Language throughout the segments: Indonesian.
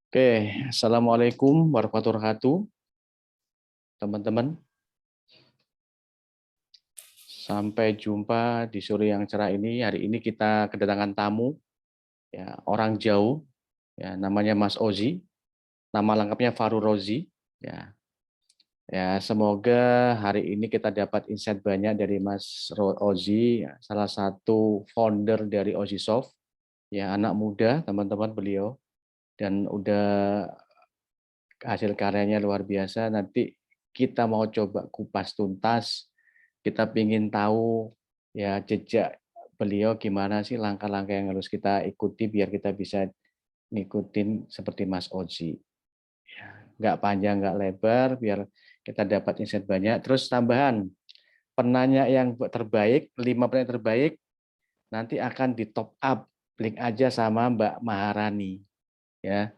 Oke, Assalamualaikum warahmatullahi wabarakatuh, teman-teman. Sampai jumpa di sore yang cerah ini. Hari ini kita kedatangan tamu, ya, orang jauh, ya, namanya Mas Ozi. Nama lengkapnya Faru Rozi. Ya, semoga hari ini kita dapat insight banyak dari Mas Ozi, ya, salah satu founder dari Ozisoft, ya, anak muda, teman-teman beliau, dan udah hasil karyanya luar biasa. Nanti kita mau coba kupas tuntas, kita ingin tahu ya jejak beliau gimana sih, langkah-langkah yang harus kita ikuti biar kita bisa ngikutin seperti Mas Ozi. Ya, nggak panjang, nggak lebar, biar kita dapat insight banyak. Terus tambahan, penanya yang terbaik, 5 penanya terbaik, nanti akan di top up link aja sama Mbak Maharani. Ya,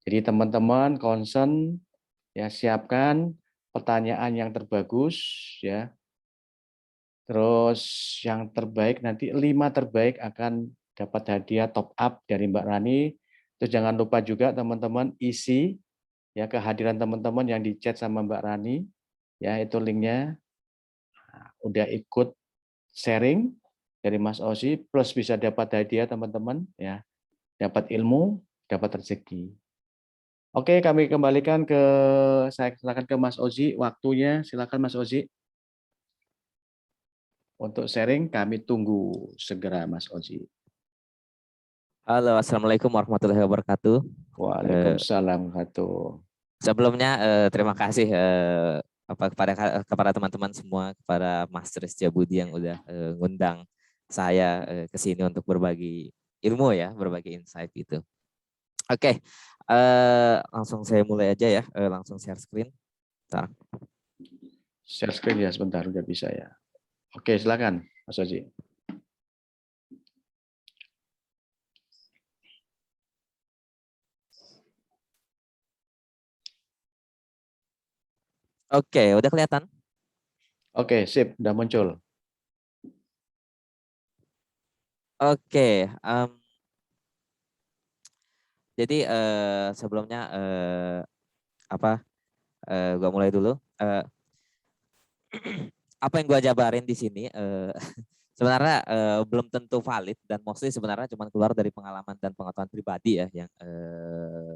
jadi teman-teman concern, ya, siapkan pertanyaan yang terbagus, ya. Terus yang terbaik nanti 5 terbaik akan dapat hadiah top up dari Mbak Rani. Terus jangan lupa juga teman-teman isi ya kehadiran teman-teman yang di chat sama Mbak Rani, ya itu linknya. Udah ikut sharing dari Mas Osi plus bisa dapat hadiah teman-teman, ya, dapat ilmu, dapat rezeki. Oke, kami kembalikan ke saya, silakan ke Mas Ozi, waktunya silakan Mas Ozi. Untuk sharing kami tunggu segera Mas Ozi. Halo, assalamualaikum warahmatullahi wabarakatuh. Waalaikumsalam warahmatullahi. Sebelumnya terima kasih kepada teman-teman semua, kepada Mas Tristia Budi yang udah ngundang saya ke sini untuk berbagi ilmu ya, berbagi insight itu. Oke, langsung saya mulai aja ya, langsung share screen. Bentar. Share screen ya sebentar, udah bisa ya. Oke, silakan Mas Ozi. Oke, udah kelihatan? Oke, sip, udah muncul. Oke, jadi sebelumnya gua mulai dulu. Apa yang gua jabarin di sini sebenarnya belum tentu valid dan mostly sebenarnya cuma keluar dari pengalaman dan pengetahuan pribadi ya yang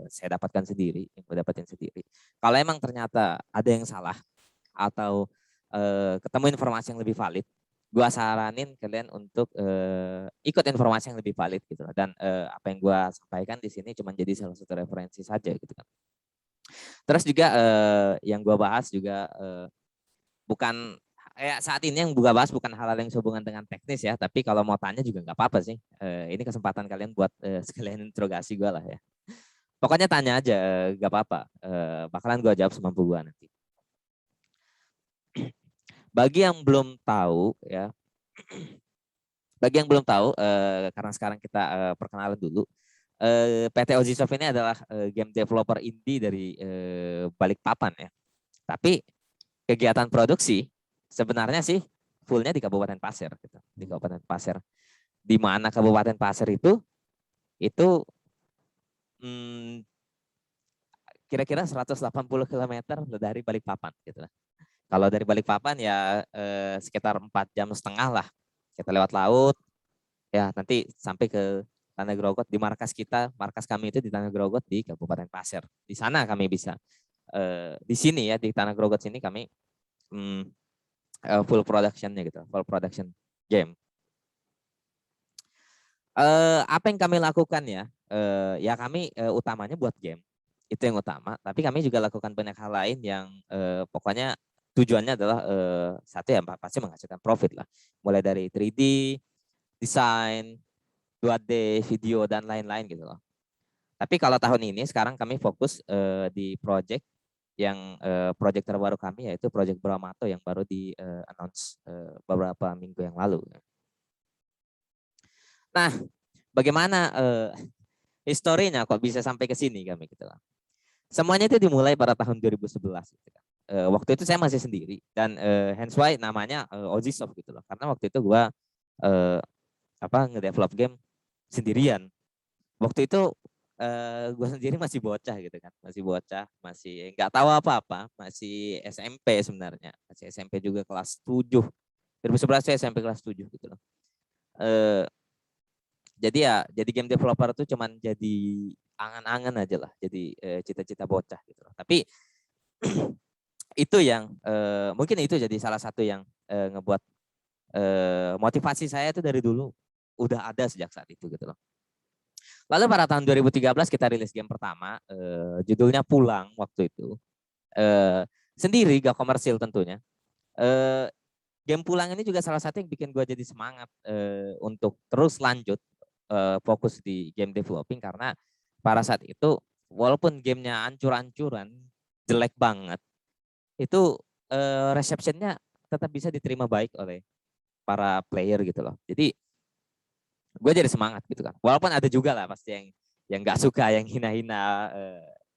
saya dapatkan sendiri, yang gue dapatin sendiri. Kalau emang ternyata ada yang salah atau ketemu informasi yang lebih valid, gue saranin kalian untuk ikut informasi yang lebih valid gitu. Dan apa yang gue sampaikan di sini cuma jadi salah satu referensi saja gitu kan. Terus juga yang gue bahas juga bukan saat ini yang gue bahas bukan hal-hal yang sehubungan dengan teknis ya, tapi kalau mau tanya juga nggak apa-apa sih. Ini kesempatan kalian buat sekalian interogasi gue lah ya. Pokoknya tanya aja, nggak apa-apa. Bakalan gue jawab semampu gue nanti. Bagi yang belum tahu ya, bagi yang belum tahu, karena sekarang kita perkenalan dulu. PT Ozisoft ini adalah game developer indie dari Balikpapan ya. Tapi kegiatan produksi sebenarnya sih fullnya di Kabupaten Pasir gitu. Di Kabupaten Pasir. Di mana Kabupaten Pasir itu kira-kira 180 km dari Balikpapan gitu. Kalau dari Balikpapan ya sekitar 4,5 jam lah. Kita lewat laut ya nanti sampai ke Tanah Grogot di markas kita. Markas kami itu di Tanah Grogot di Kabupaten Pasir. Di sana kami bisa di sini ya di Tanah Grogot sini kami full productionnya gitu, full production game. Apa yang kami lakukan ya? Ya kami utamanya buat game, itu yang utama. Tapi kami juga lakukan banyak hal lain yang pokoknya tujuannya adalah satu ya pasti menghasilkan profit lah. Mulai dari 3D, desain, 2D, video dan lain-lain gitu loh. Tapi kalau tahun ini sekarang kami fokus di project yang project terbaru kami yaitu project Brahmato yang baru di announce beberapa minggu yang lalu. Nah, bagaimana historinya kok bisa sampai ke sini kami gitu lah. Semuanya itu dimulai pada tahun 2011 gitu kan. Waktu itu saya masih sendiri dan hence why namanya Ozisoft gitu loh. Karena waktu itu gua ngedevelop game sendirian. Waktu itu gue sendiri masih bocah gitu kan, masih bocah, masih nggak tahu apa-apa, masih SMP sebenarnya, masih SMP juga kelas 7. 2011 saya SMP kelas 7 gitu loh. Jadi ya, jadi game developer itu cuman jadi angan-angan aja lah, jadi cita-cita bocah gitu loh. Tapi itu yang mungkin itu jadi salah satu yang ngebuat motivasi saya itu dari dulu udah ada sejak saat itu gitu loh. Lalu pada tahun 2013 kita rilis game pertama, judulnya Pulang waktu itu. Sendiri, gak komersil tentunya. Game Pulang ini juga salah satu yang bikin gue jadi semangat untuk terus lanjut fokus di game developing, karena pada saat itu walaupun gamenya ancur-ancuran, jelek banget, itu receptionnya tetap bisa diterima baik oleh para player gitu loh. Jadi gue jadi semangat gitu kan. Walaupun ada juga lah pasti yang nggak suka, yang hina-hina.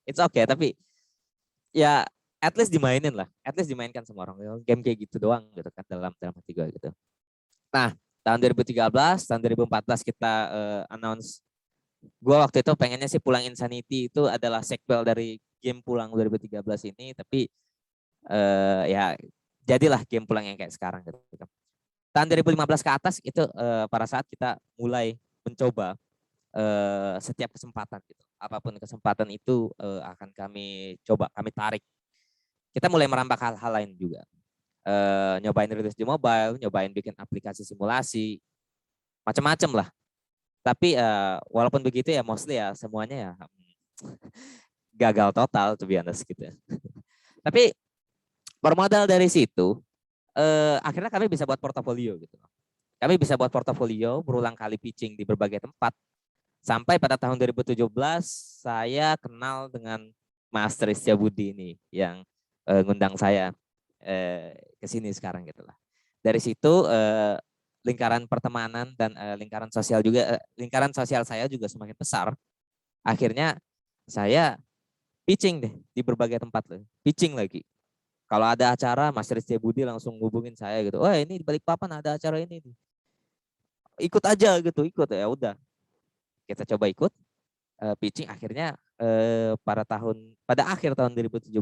It's okay, tapi ya at least dimainin lah. At least dimainkan sama orang. Game kayak gitu doang gitu kan dalam hati gue gitu. Nah, tahun 2013, tahun 2014 kita announce. Gue waktu itu pengennya sih Pulang Insanity itu adalah sequel dari game Pulang 2013 ini, tapi ya jadilah game Pulang yang kayak sekarang gitu. Tahun 2015 ke atas itu pada saat kita mulai mencoba setiap kesempatan gitu. Apapun kesempatan itu akan kami coba, kami tarik. Kita mulai merambah hal-hal lain juga. Nyobain rilis di mobile, nyobain bikin aplikasi simulasi, macam-macam lah. Tapi walaupun begitu ya mostly ya semuanya ya gagal total to be honest gitu. Tapi bermodal dari situ akhirnya kami bisa buat portofolio gitu. Kami bisa buat portofolio, berulang kali pitching di berbagai tempat. Sampai pada tahun 2017 saya kenal dengan Mas Tristia Budi ini yang ngundang saya ke sini sekarang gitu lah. Dari situ lingkaran pertemanan dan lingkaran sosial juga, lingkaran sosial saya juga semakin besar. Akhirnya saya pitching deh di berbagai tempat loh, pitching lagi. Kalau ada acara, Mas Tristia Budi langsung hubungin saya gitu. Oh ini di Balikpapan ada acara ini nih. Ikut aja gitu, ikut ya udah. Kita coba ikut pitching, akhirnya pada akhir tahun 2017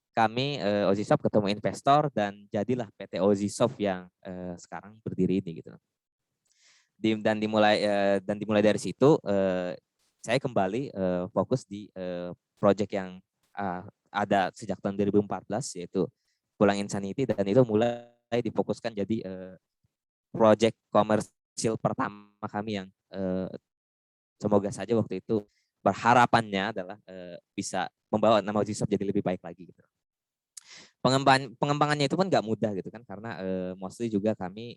kami Ozisoft ketemu investor dan jadilah PT Ozisoft yang sekarang berdiri ini gitu. Dan dimulai dari situ saya kembali fokus di project yang ada sejak tahun 2014 yaitu Pulang Insanity, dan itu mulai difokuskan jadi project komersil pertama kami yang semoga saja waktu itu berharapannya adalah bisa membawa nama Ozisoft jadi lebih baik lagi gitu. Pengembangannya itu pun nggak mudah gitu kan, karena mostly juga kami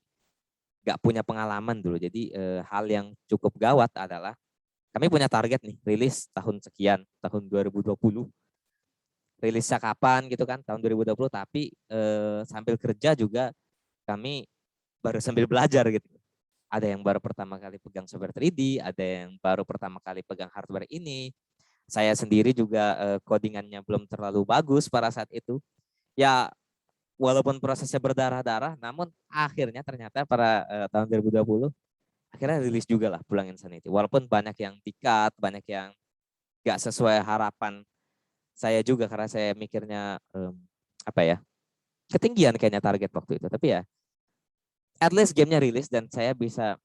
nggak punya pengalaman dulu. Jadi hal yang cukup gawat adalah kami punya target nih, rilis tahun sekian, tahun 2020. Rilisnya kapan gitu kan, tahun 2020, tapi sambil kerja juga kami baru sambil belajar gitu. Ada yang baru pertama kali pegang software 3D, ada yang baru pertama kali pegang hardware ini. Saya sendiri juga codingannya belum terlalu bagus pada saat itu. Ya walaupun prosesnya berdarah-darah, namun akhirnya ternyata pada tahun 2020 akhirnya rilis juga lah Pulang Insanity. Walaupun banyak yang di-cut, banyak yang gak sesuai harapan saya juga, karena saya mikirnya apa ya, ketinggian kayaknya target waktu itu. Tapi ya at least gamenya rilis dan saya bisa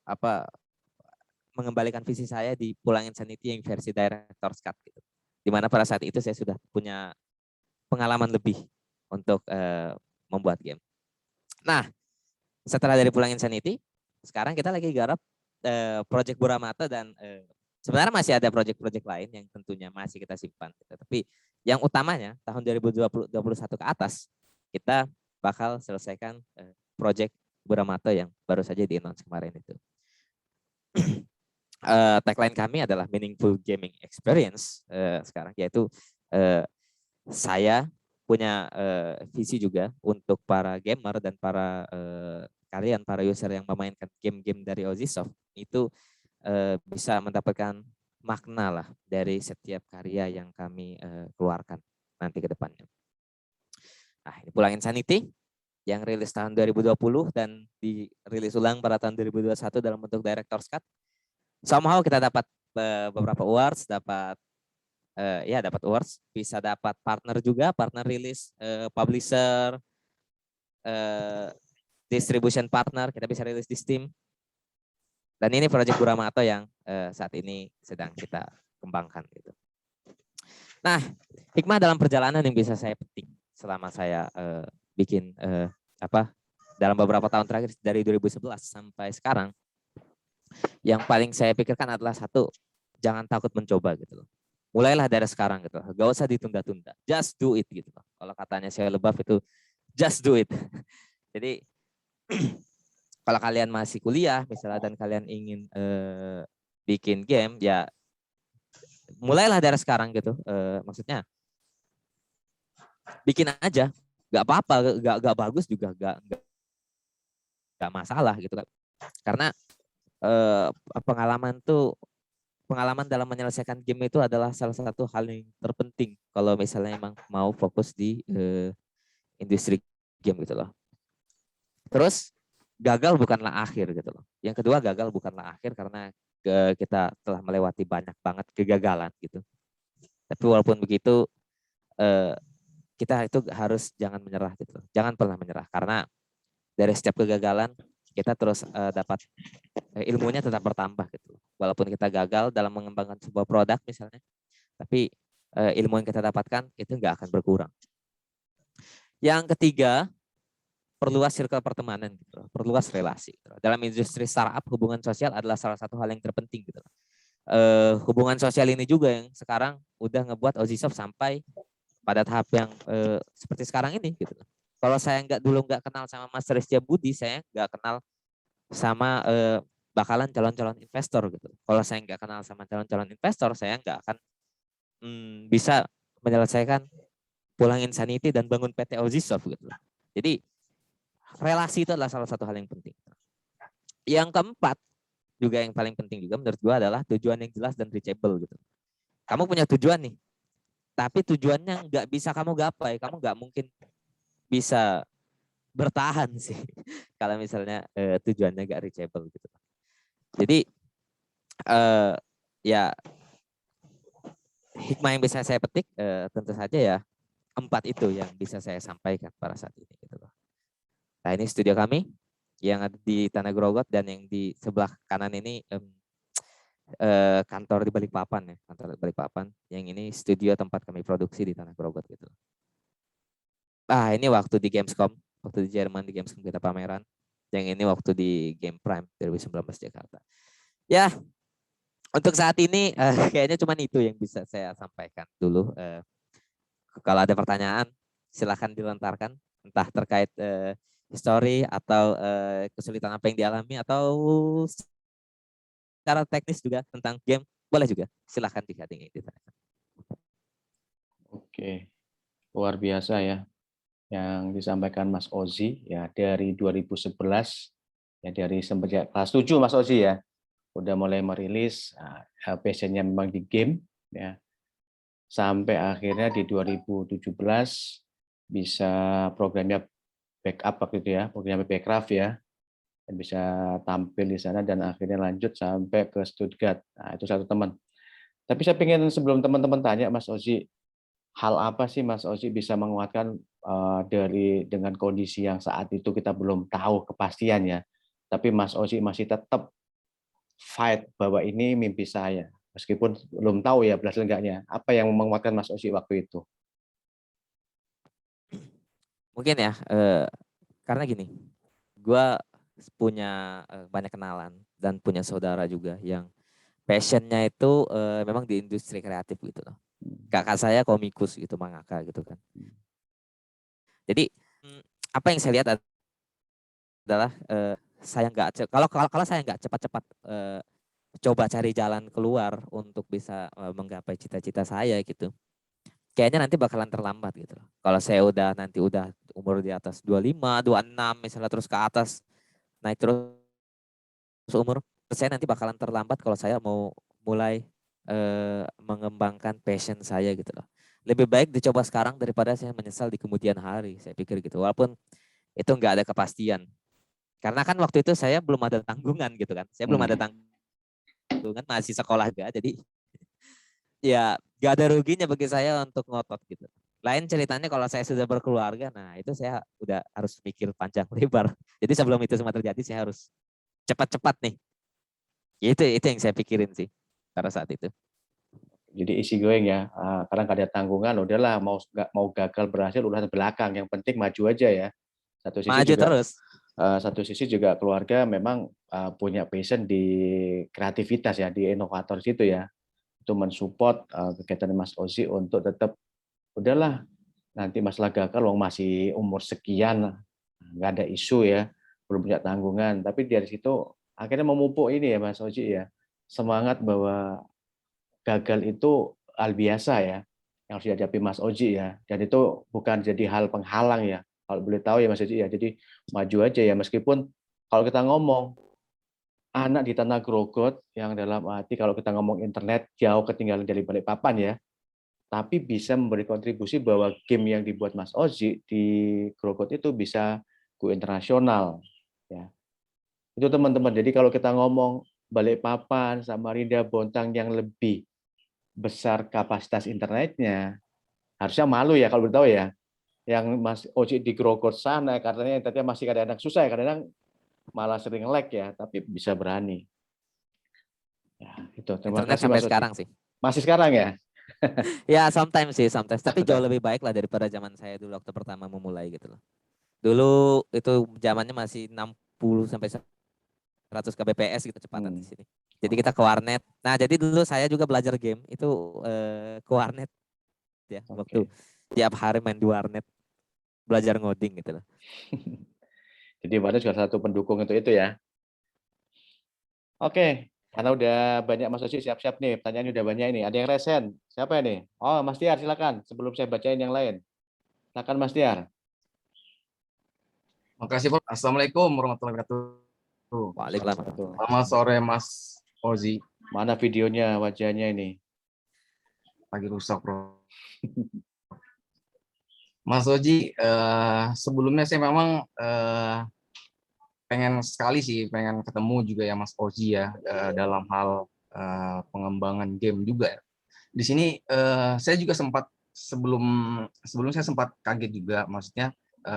apa mengembalikan visi saya di Pulang Insanity yang versi Director's Cut gitu. Dimana pada saat itu saya sudah punya pengalaman lebih untuk membuat game. Nah, setelah dari Pulang Insanity, sekarang kita lagi garap project Buramata, dan sebenarnya masih ada project-project lain yang tentunya masih kita simpan. Gitu. Tapi yang utamanya tahun 2021 ke atas, kita bakal selesaikan project Buramata yang baru saja di-announce kemarin itu. Tagline kami adalah meaningful gaming experience sekarang, yaitu saya punya visi juga untuk para gamer dan para kalian, para user yang memainkan game-game dari Ozisoft itu bisa mendapatkan makna lah dari setiap karya yang kami keluarkan nanti ke depannya. Nah, ini Pulang Insanity yang rilis tahun 2020 dan dirilis ulang pada tahun 2021 dalam bentuk Director's Cut. somehow kita dapat beberapa awards, dapat dapat awards, bisa dapat partner juga, partner rilis, publisher, distribution partner, kita bisa rilis di Steam. Dan ini project Buramato yang saat ini sedang kita kembangkan gitu. Nah, hikmah dalam perjalanan yang bisa saya petik selama saya bikin dalam beberapa tahun terakhir dari 2011 sampai sekarang, yang paling saya pikirkan adalah satu, jangan takut mencoba gitu loh. Mulailah dari sekarang gitu, gak usah ditunda-tunda, just do it gitu loh. Kalau katanya Shia LaBeouf itu just do it. Jadi kalau kalian masih kuliah misalnya dan kalian ingin bikin game, ya mulailah dari sekarang gitu. Maksudnya bikin aja, nggak apa-apa, nggak bagus juga, nggak masalah gitu kan. Karena pengalaman dalam menyelesaikan game itu adalah salah satu hal yang terpenting kalau misalnya emang mau fokus di industri game gitu loh. Terus gagal bukanlah akhir gitu loh. Yang kedua, gagal bukanlah akhir karena kita telah melewati banyak banget kegagalan gitu. Tapi walaupun begitu kita itu harus jangan menyerah gitu loh. Jangan pernah menyerah karena dari setiap kegagalan kita terus dapat ilmunya tetap bertambah gitu. Walaupun kita gagal dalam mengembangkan sebuah produk misalnya, tapi ilmu yang kita dapatkan itu nggak akan berkurang. Yang ketiga, perluas circle pertemanan gitu, perluas relasi. Gitu. Dalam industri startup, hubungan sosial adalah salah satu hal yang terpenting gitu. Hubungan sosial ini juga yang sekarang udah ngebuat Ozisoft sampai pada tahap yang seperti sekarang ini gitu. Kalau saya dulu nggak kenal sama Mas Rizky Budi, saya nggak kenal sama bakalan calon-calon investor gitu. Kalau saya nggak kenal sama calon-calon investor, saya nggak akan bisa menyelesaikan Pulang Insanity dan bangun PT Ozisoft gitu. Jadi relasi itu adalah salah satu hal yang penting. Yang keempat juga yang paling penting juga menurut gua adalah tujuan yang jelas dan reachable gitu. Kamu punya tujuan nih, tapi tujuannya nggak bisa kamu gapai, kamu nggak mungkin bisa bertahan sih kalau misalnya tujuannya nggak reachable gitu. Jadi ya hikmah yang bisa saya petik tentu saja ya 4 itu yang bisa saya sampaikan pada saat ini gitu loh. Nah, ini studio kami yang ada di Tanah Grogot dan yang di sebelah kanan ini kantor di Balikpapan ya, kantor di Balikpapan. Yang ini studio tempat kami produksi di Tanah Grogot gitu. Ah, ini waktu di Gamescom, waktu di Jerman di Gamescom kita pameran. Yang ini waktu di Game Prime 2019 Jakarta. Ya, untuk saat ini kayaknya cuma itu yang bisa saya sampaikan dulu. Kalau ada pertanyaan, silakan dilontarkan, entah terkait history atau kesulitan apa yang dialami atau secara teknis juga tentang game, boleh juga. Silakan ditanyakan. Oke, luar biasa ya yang disampaikan Mas Ozi ya dari 2011 ya dari semenjak kelas 7 Mas Ozi ya udah mulai merilis passionnya memang di game ya sampai akhirnya di 2017 bisa programnya backup waktu itu ya programnya Backcraft ya dan bisa tampil di sana dan akhirnya lanjut sampai ke Stuttgart. Nah, itu satu teman. Tapi saya ingin sebelum teman-teman tanya Mas Ozi hal apa sih Mas Ozi bisa menguatkan dengan kondisi yang saat itu kita belum tahu kepastiannya, tapi Mas Ozi masih tetap fight bahwa ini mimpi saya, meskipun belum tahu ya berhasil enggaknya. Apa yang menguatkan Mas Ozi waktu itu? Mungkin ya, karena gini, gue punya banyak kenalan dan punya saudara juga yang passionnya itu memang di industri kreatif gitu loh. Kakak saya komikus gitu, mangaka gitu kan. Jadi apa yang saya lihat adalah saya nggak kalau saya nggak cepat-cepat coba cari jalan keluar untuk bisa menggapai cita-cita saya gitu. Kayaknya nanti bakalan terlambat gitu. Kalau saya udah umur di atas 25, 26 misalnya terus ke atas naik terus umur, saya nanti bakalan terlambat kalau saya mau mulai mengembangkan passion saya gitu loh. Lebih baik dicoba sekarang daripada saya menyesal di kemudian hari, saya pikir gitu. Walaupun itu nggak ada kepastian. Karena kan waktu itu saya belum ada tanggungan gitu kan. Saya belum ada tanggungan keuntungan masih sekolah juga, jadi ya gak ada ruginya bagi saya untuk ngotot gitu. Lain ceritanya kalau saya sudah berkeluarga, nah itu saya udah harus mikir panjang lebar. Jadi sebelum itu semua terjadi, saya harus cepat-cepat nih. Itu yang saya pikirin sih pada saat itu. Jadi easy going ya, karena nggak ada tanggungan, udahlah mau gagal berhasil urusan belakang, yang penting maju aja ya. Maju terus. Satu sisi juga keluarga memang punya passion di kreativitas ya, di inovator situ ya, itu mensupport kegiatan Mas Ozi untuk tetap udahlah nanti masalah gagal, wong masih umur sekian, nggak ada isu ya, belum punya tanggungan, tapi dari situ akhirnya memupuk ini ya Mas Ozi ya, semangat bahwa gagal itu hal biasa ya, yang harus dihadapi Mas Oji ya, dan itu bukan jadi hal penghalang ya, kalau boleh tahu ya Mas Oji ya, jadi maju aja ya, meskipun kalau kita ngomong anak di tanah Grogot yang dalam arti kalau kita ngomong internet jauh ketinggalan dari Balikpapan ya, tapi bisa memberi kontribusi bahwa game yang dibuat Mas Oji di Grogot itu bisa go internasional ya. Itu teman-teman, jadi kalau kita ngomong Balikpapan, Samarinda, Bontang yang lebih besar kapasitas internetnya, harusnya malu ya kalau beritahu ya. Yang Mas Oji di Grogol sana, katanya internetnya masih kadang-kadang susah ya, kadang-kadang malah sering lag ya, tapi bisa berani. Ya, itu. Terima Internet kasih sampai Mas Oji. sekarang sih. Masih sekarang ya? Ya sometimes sih, sometimes. Tapi jauh lebih baik lah daripada zaman saya dulu waktu pertama memulai gitu loh. Dulu itu zamannya masih 60 sampai 100 kbps gitu kecepatan di sini. Jadi kita ke warnet. Nah, jadi dulu saya juga belajar game itu ke warnet ya. Waktu tiap hari main di warnet, belajar ngoding gitu loh. Jadi warnet juga satu pendukung itu ya. Oke, karena udah banyak Mas Oji, siap-siap nih. Pertanyaan udah banyak ini. Ada yang resen. Siapa ini? Oh, Mas Tiar, silakan. Sebelum saya bacain yang lain. Silakan Mas Tiar. Makasih Pak. Assalamualaikum warahmatullahi wabarakatuh. Waalaikumsalam. Selamat sore Mas Ozi. Mana videonya, wajahnya ini? Lagi rusak bro. Mas Oji, sebelumnya saya memang pengen sekali sih, pengen ketemu juga ya Mas Oji ya dalam hal pengembangan game juga. Di sini saya juga sempat sebelum saya sempat kaget juga, maksudnya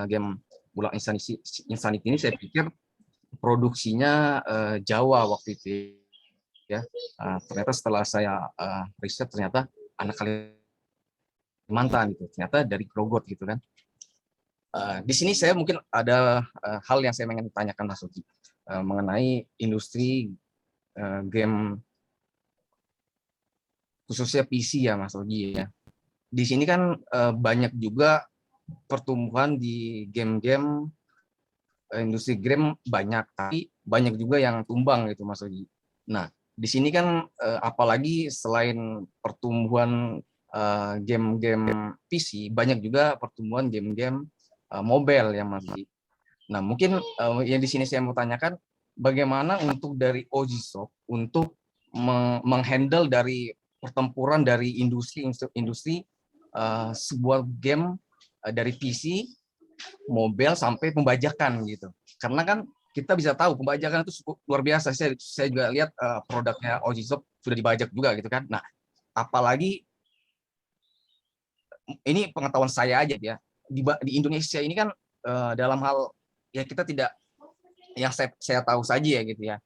game Bulan Insanity ini saya pikir produksinya Jawa waktu itu ya. Ternyata setelah saya riset ternyata anak Kalimantan gitu, ternyata dari Grogot gitu kan. Di sini saya mungkin ada hal yang saya ingin tanyakan Mas Oji mengenai industri game khususnya PC ya Mas Oji ya. Di sini kan banyak juga pertumbuhan di game-game industri game banyak, tapi banyak juga yang tumbang gitu Mas Oji. Nah, di sini kan apalagi selain pertumbuhan game-game PC, banyak juga pertumbuhan game-game mobile ya Mas Oji. Nah, mungkin yang di sini saya mau tanyakan, bagaimana untuk dari Ojisoft untuk menghandle dari pertempuran dari industri sebuah game dari PC, mobile sampai pembajakan gitu. Karena kan kita bisa tahu pembajakan itu cukup luar biasa. Saya juga lihat produknya Ojisoft sudah dibajak juga gitu kan. Nah, apalagi ini pengetahuan saya aja ya. Di Indonesia ini kan dalam hal ya kita tidak yang saya tahu saja ya gitu ya.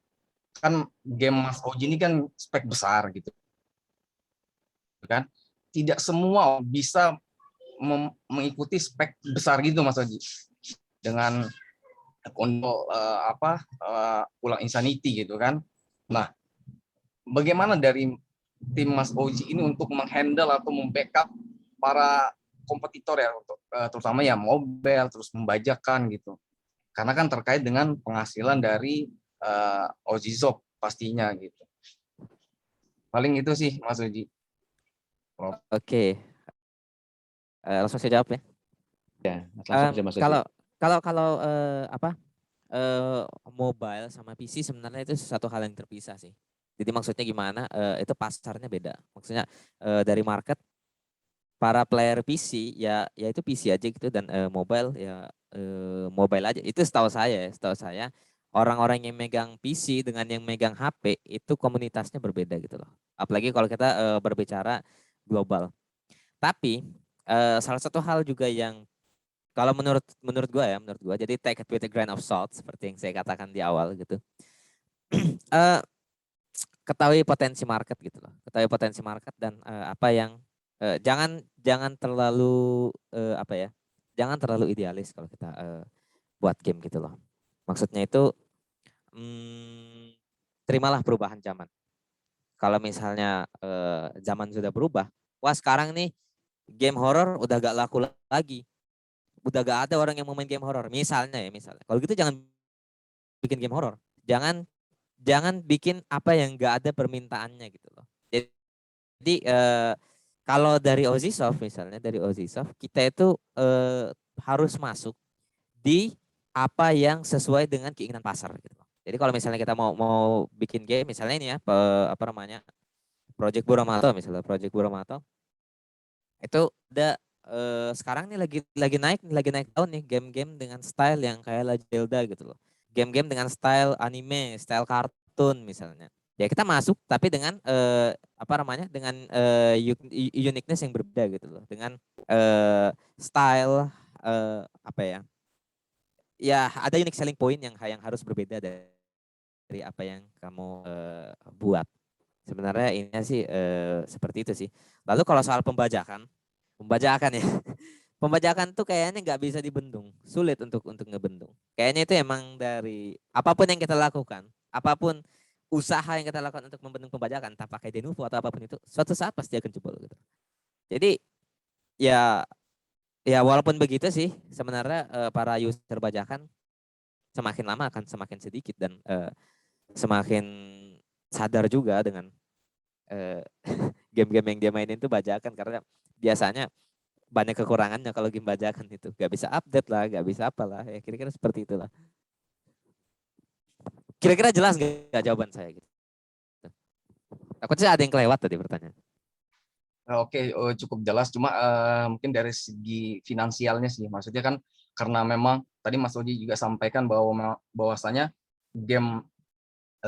Kan game Mas Oji ini kan spek besar gitu kan. Tidak semua bisa mengikuti spek besar gitu Mas Oji dengan untuk Ulang Insanity gitu kan. Nah, bagaimana dari tim Mas Oji ini untuk menghandle atau membackup para kompetitor ya untuk terutama ya mobile terus membajakan gitu. Karena kan terkait dengan penghasilan dari Ojisoft pastinya gitu. Paling itu sih Mas Oji. Oke. Langsung saya jawab ya. Ya, langsung aja Mas Oji. Kalau mobile sama PC sebenarnya itu satu hal yang terpisah sih. Jadi maksudnya gimana? Itu pasarnya beda. Maksudnya dari market para player PC ya itu PC aja gitu dan mobile ya mobile aja. Itu setahu saya. orang-orang yang megang PC dengan yang megang HP itu komunitasnya berbeda gitu loh. Apalagi kalau kita berbicara global. Tapi salah satu hal juga yang kalau menurut gue jadi take it with a grain of salt seperti yang saya katakan di awal gitu. Eh, Ketahui potensi market gitu loh. Ketahui potensi market dan apa yang jangan jangan terlalu apa ya? Jangan terlalu idealis kalau kita buat game gitu loh. Maksudnya itu terimalah perubahan zaman. Kalau misalnya zaman sudah berubah, wah sekarang nih game horror udah gak laku lagi. Udah gak ada orang yang mau main game horror. Misalnya. Kalau gitu jangan bikin game horror. Jangan bikin apa yang gak ada permintaannya gitu loh. Jadi kalau dari Ozisoft misalnya, kita itu harus masuk di apa yang sesuai dengan keinginan pasar gitu loh. Jadi kalau misalnya kita mau bikin game misalnya ini ya apa namanya Project Project Buramato itu ada sekarang nih lagi naik daun nih game-game dengan style yang kayak La Zelda gitu loh. Game-game dengan style anime, style kartun misalnya. Ya kita masuk tapi dengan apa namanya dengan uniqueness yang berbeda gitu loh. Dengan style apa ya? Ya ada unique selling point yang harus berbeda dari apa yang kamu buat. Sebenarnya ini sih seperti itu sih. Lalu kalau soal pembajakan ya. Pembajakan tuh kayaknya nggak bisa dibendung, sulit untuk ngebendung. Kayaknya itu emang dari apapun yang kita lakukan, apapun usaha yang kita lakukan untuk membendung pembajakan, entah pakai Denuvo atau apapun itu, suatu saat pasti akan jebol gitu. Jadi ya ya walaupun begitu sih, sebenarnya para user bajakan semakin lama akan semakin sedikit dan semakin sadar juga dengan eh, game-game yang dia mainin itu bajakan karena biasanya banyak kekurangannya kalau game bajakan itu gak bisa update lah, gak bisa apalah ya kira-kira seperti itulah. Kira-kira jelas gak jawaban saya gitu? Takutnya ada yang kelewat tadi pertanyaan. Oke, cukup jelas. Cuma mungkin dari segi finansialnya sih, maksudnya kan karena memang tadi Mas Oji juga sampaikan bahwasanya game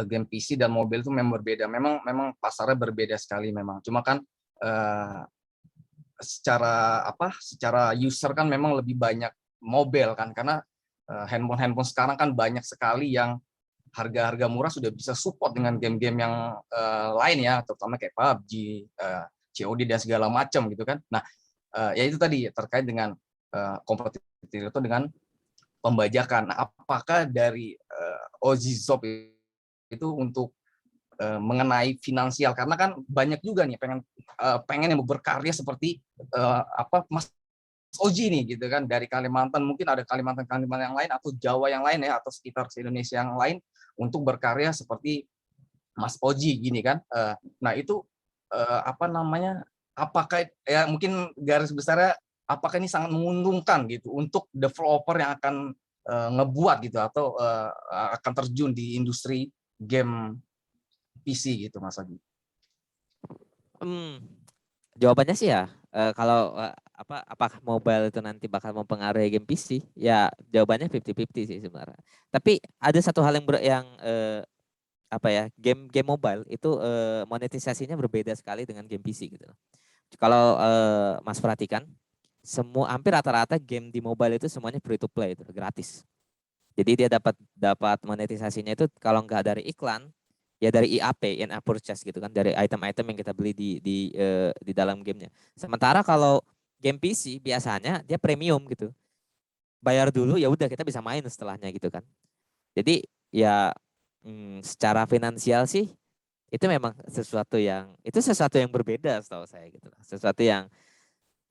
game PC dan mobil itu memang berbeda. Memang pasarnya berbeda sekali memang. Cuma kan secara user kan memang lebih banyak mobile kan karena handphone sekarang kan banyak sekali yang harga-harga murah sudah bisa support dengan game-game yang lain ya, terutama kayak PUBG, COD dan segala macam gitu kan. Nah, ya itu tadi terkait dengan kompetitif itu dengan pembajakan. Nah, apakah dari Ozizop itu untuk mengenai finansial karena kan banyak juga nih pengen yang berkarya seperti Mas Oji nih gitu kan dari Kalimantan, mungkin ada Kalimantan yang lain atau Jawa yang lain ya atau sekitar Indonesia yang lain untuk berkarya seperti Mas Oji gini kan. Nah itu apa namanya? Apakah ya mungkin garis besarnya apakah ini sangat menguntungkan gitu untuk developer yang akan ngebuat gitu atau akan terjun di industri game PC gitu Mas Oji? Jawabannya sih ya kalau apakah mobile itu nanti bakal mempengaruhi game PC? Ya jawabannya 50-50 sih sebenarnya. Tapi ada satu hal yang apa ya game mobile itu monetisasinya berbeda sekali dengan game PC gitu. Kalau Mas perhatikan hampir rata-rata game di mobile itu semuanya free to play itu gratis. Jadi dia dapat monetisasinya itu kalau nggak dari iklan ya dari IAP, in-app purchase gitu kan, dari item-item yang kita beli di dalam gamenya. Sementara kalau game PC biasanya dia premium gitu, bayar dulu ya udah kita bisa main setelahnya gitu kan. Jadi ya secara finansial sih sesuatu yang berbeda setahu saya gitu, sesuatu yang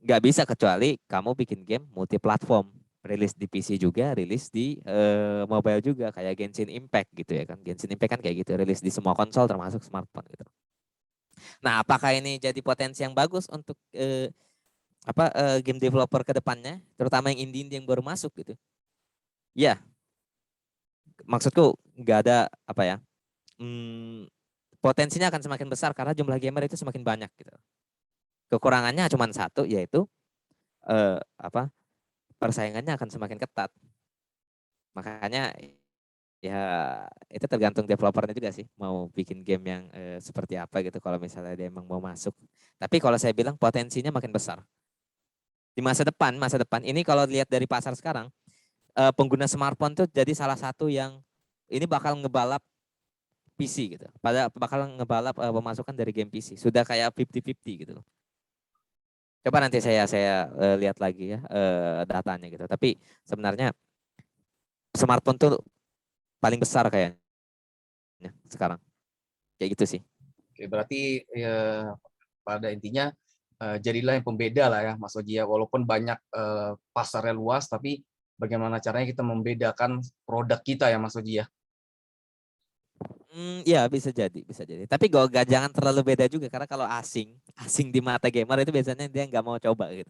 nggak bisa kecuali kamu bikin game multi platform, rilis di PC juga, rilis di mobile juga kayak Genshin Impact gitu ya kan. Genshin Impact kan kayak gitu, rilis di semua konsol termasuk smartphone gitu. Nah, apakah ini jadi potensi yang bagus untuk game developer ke depannya, terutama yang indie yang baru masuk gitu? Ya, maksudku nggak ada apa ya? Potensinya akan semakin besar karena jumlah gamer itu semakin banyak gitu. Kekurangannya cuma satu yaitu persaingannya akan semakin ketat. Makanya Ya itu tergantung developernya juga sih mau bikin game yang seperti apa gitu kalau misalnya dia emang mau masuk. Tapi kalau saya bilang potensinya makin besar di masa depan ini kalau lihat dari pasar sekarang pengguna smartphone tuh jadi salah satu yang ini bakal ngebalap PC gitu. Pada bakal ngebalap pemasukan dari game PC. Sudah kayak 50-50 gitu loh. Coba nanti saya lihat lagi ya datanya gitu. Tapi sebenarnya smartphone tuh paling besar kayaknya sekarang. Kayak gitu sih. Oke, berarti ya, pada intinya jadilah yang pembeda lah ya Mas Oji ya. Walaupun banyak pasarnya luas, tapi bagaimana caranya kita membedakan produk kita ya Mas Oji ya. Ya bisa jadi, bisa jadi. Tapi gak jangan terlalu beda juga karena kalau asing di mata gamer itu biasanya dia nggak mau coba gitu.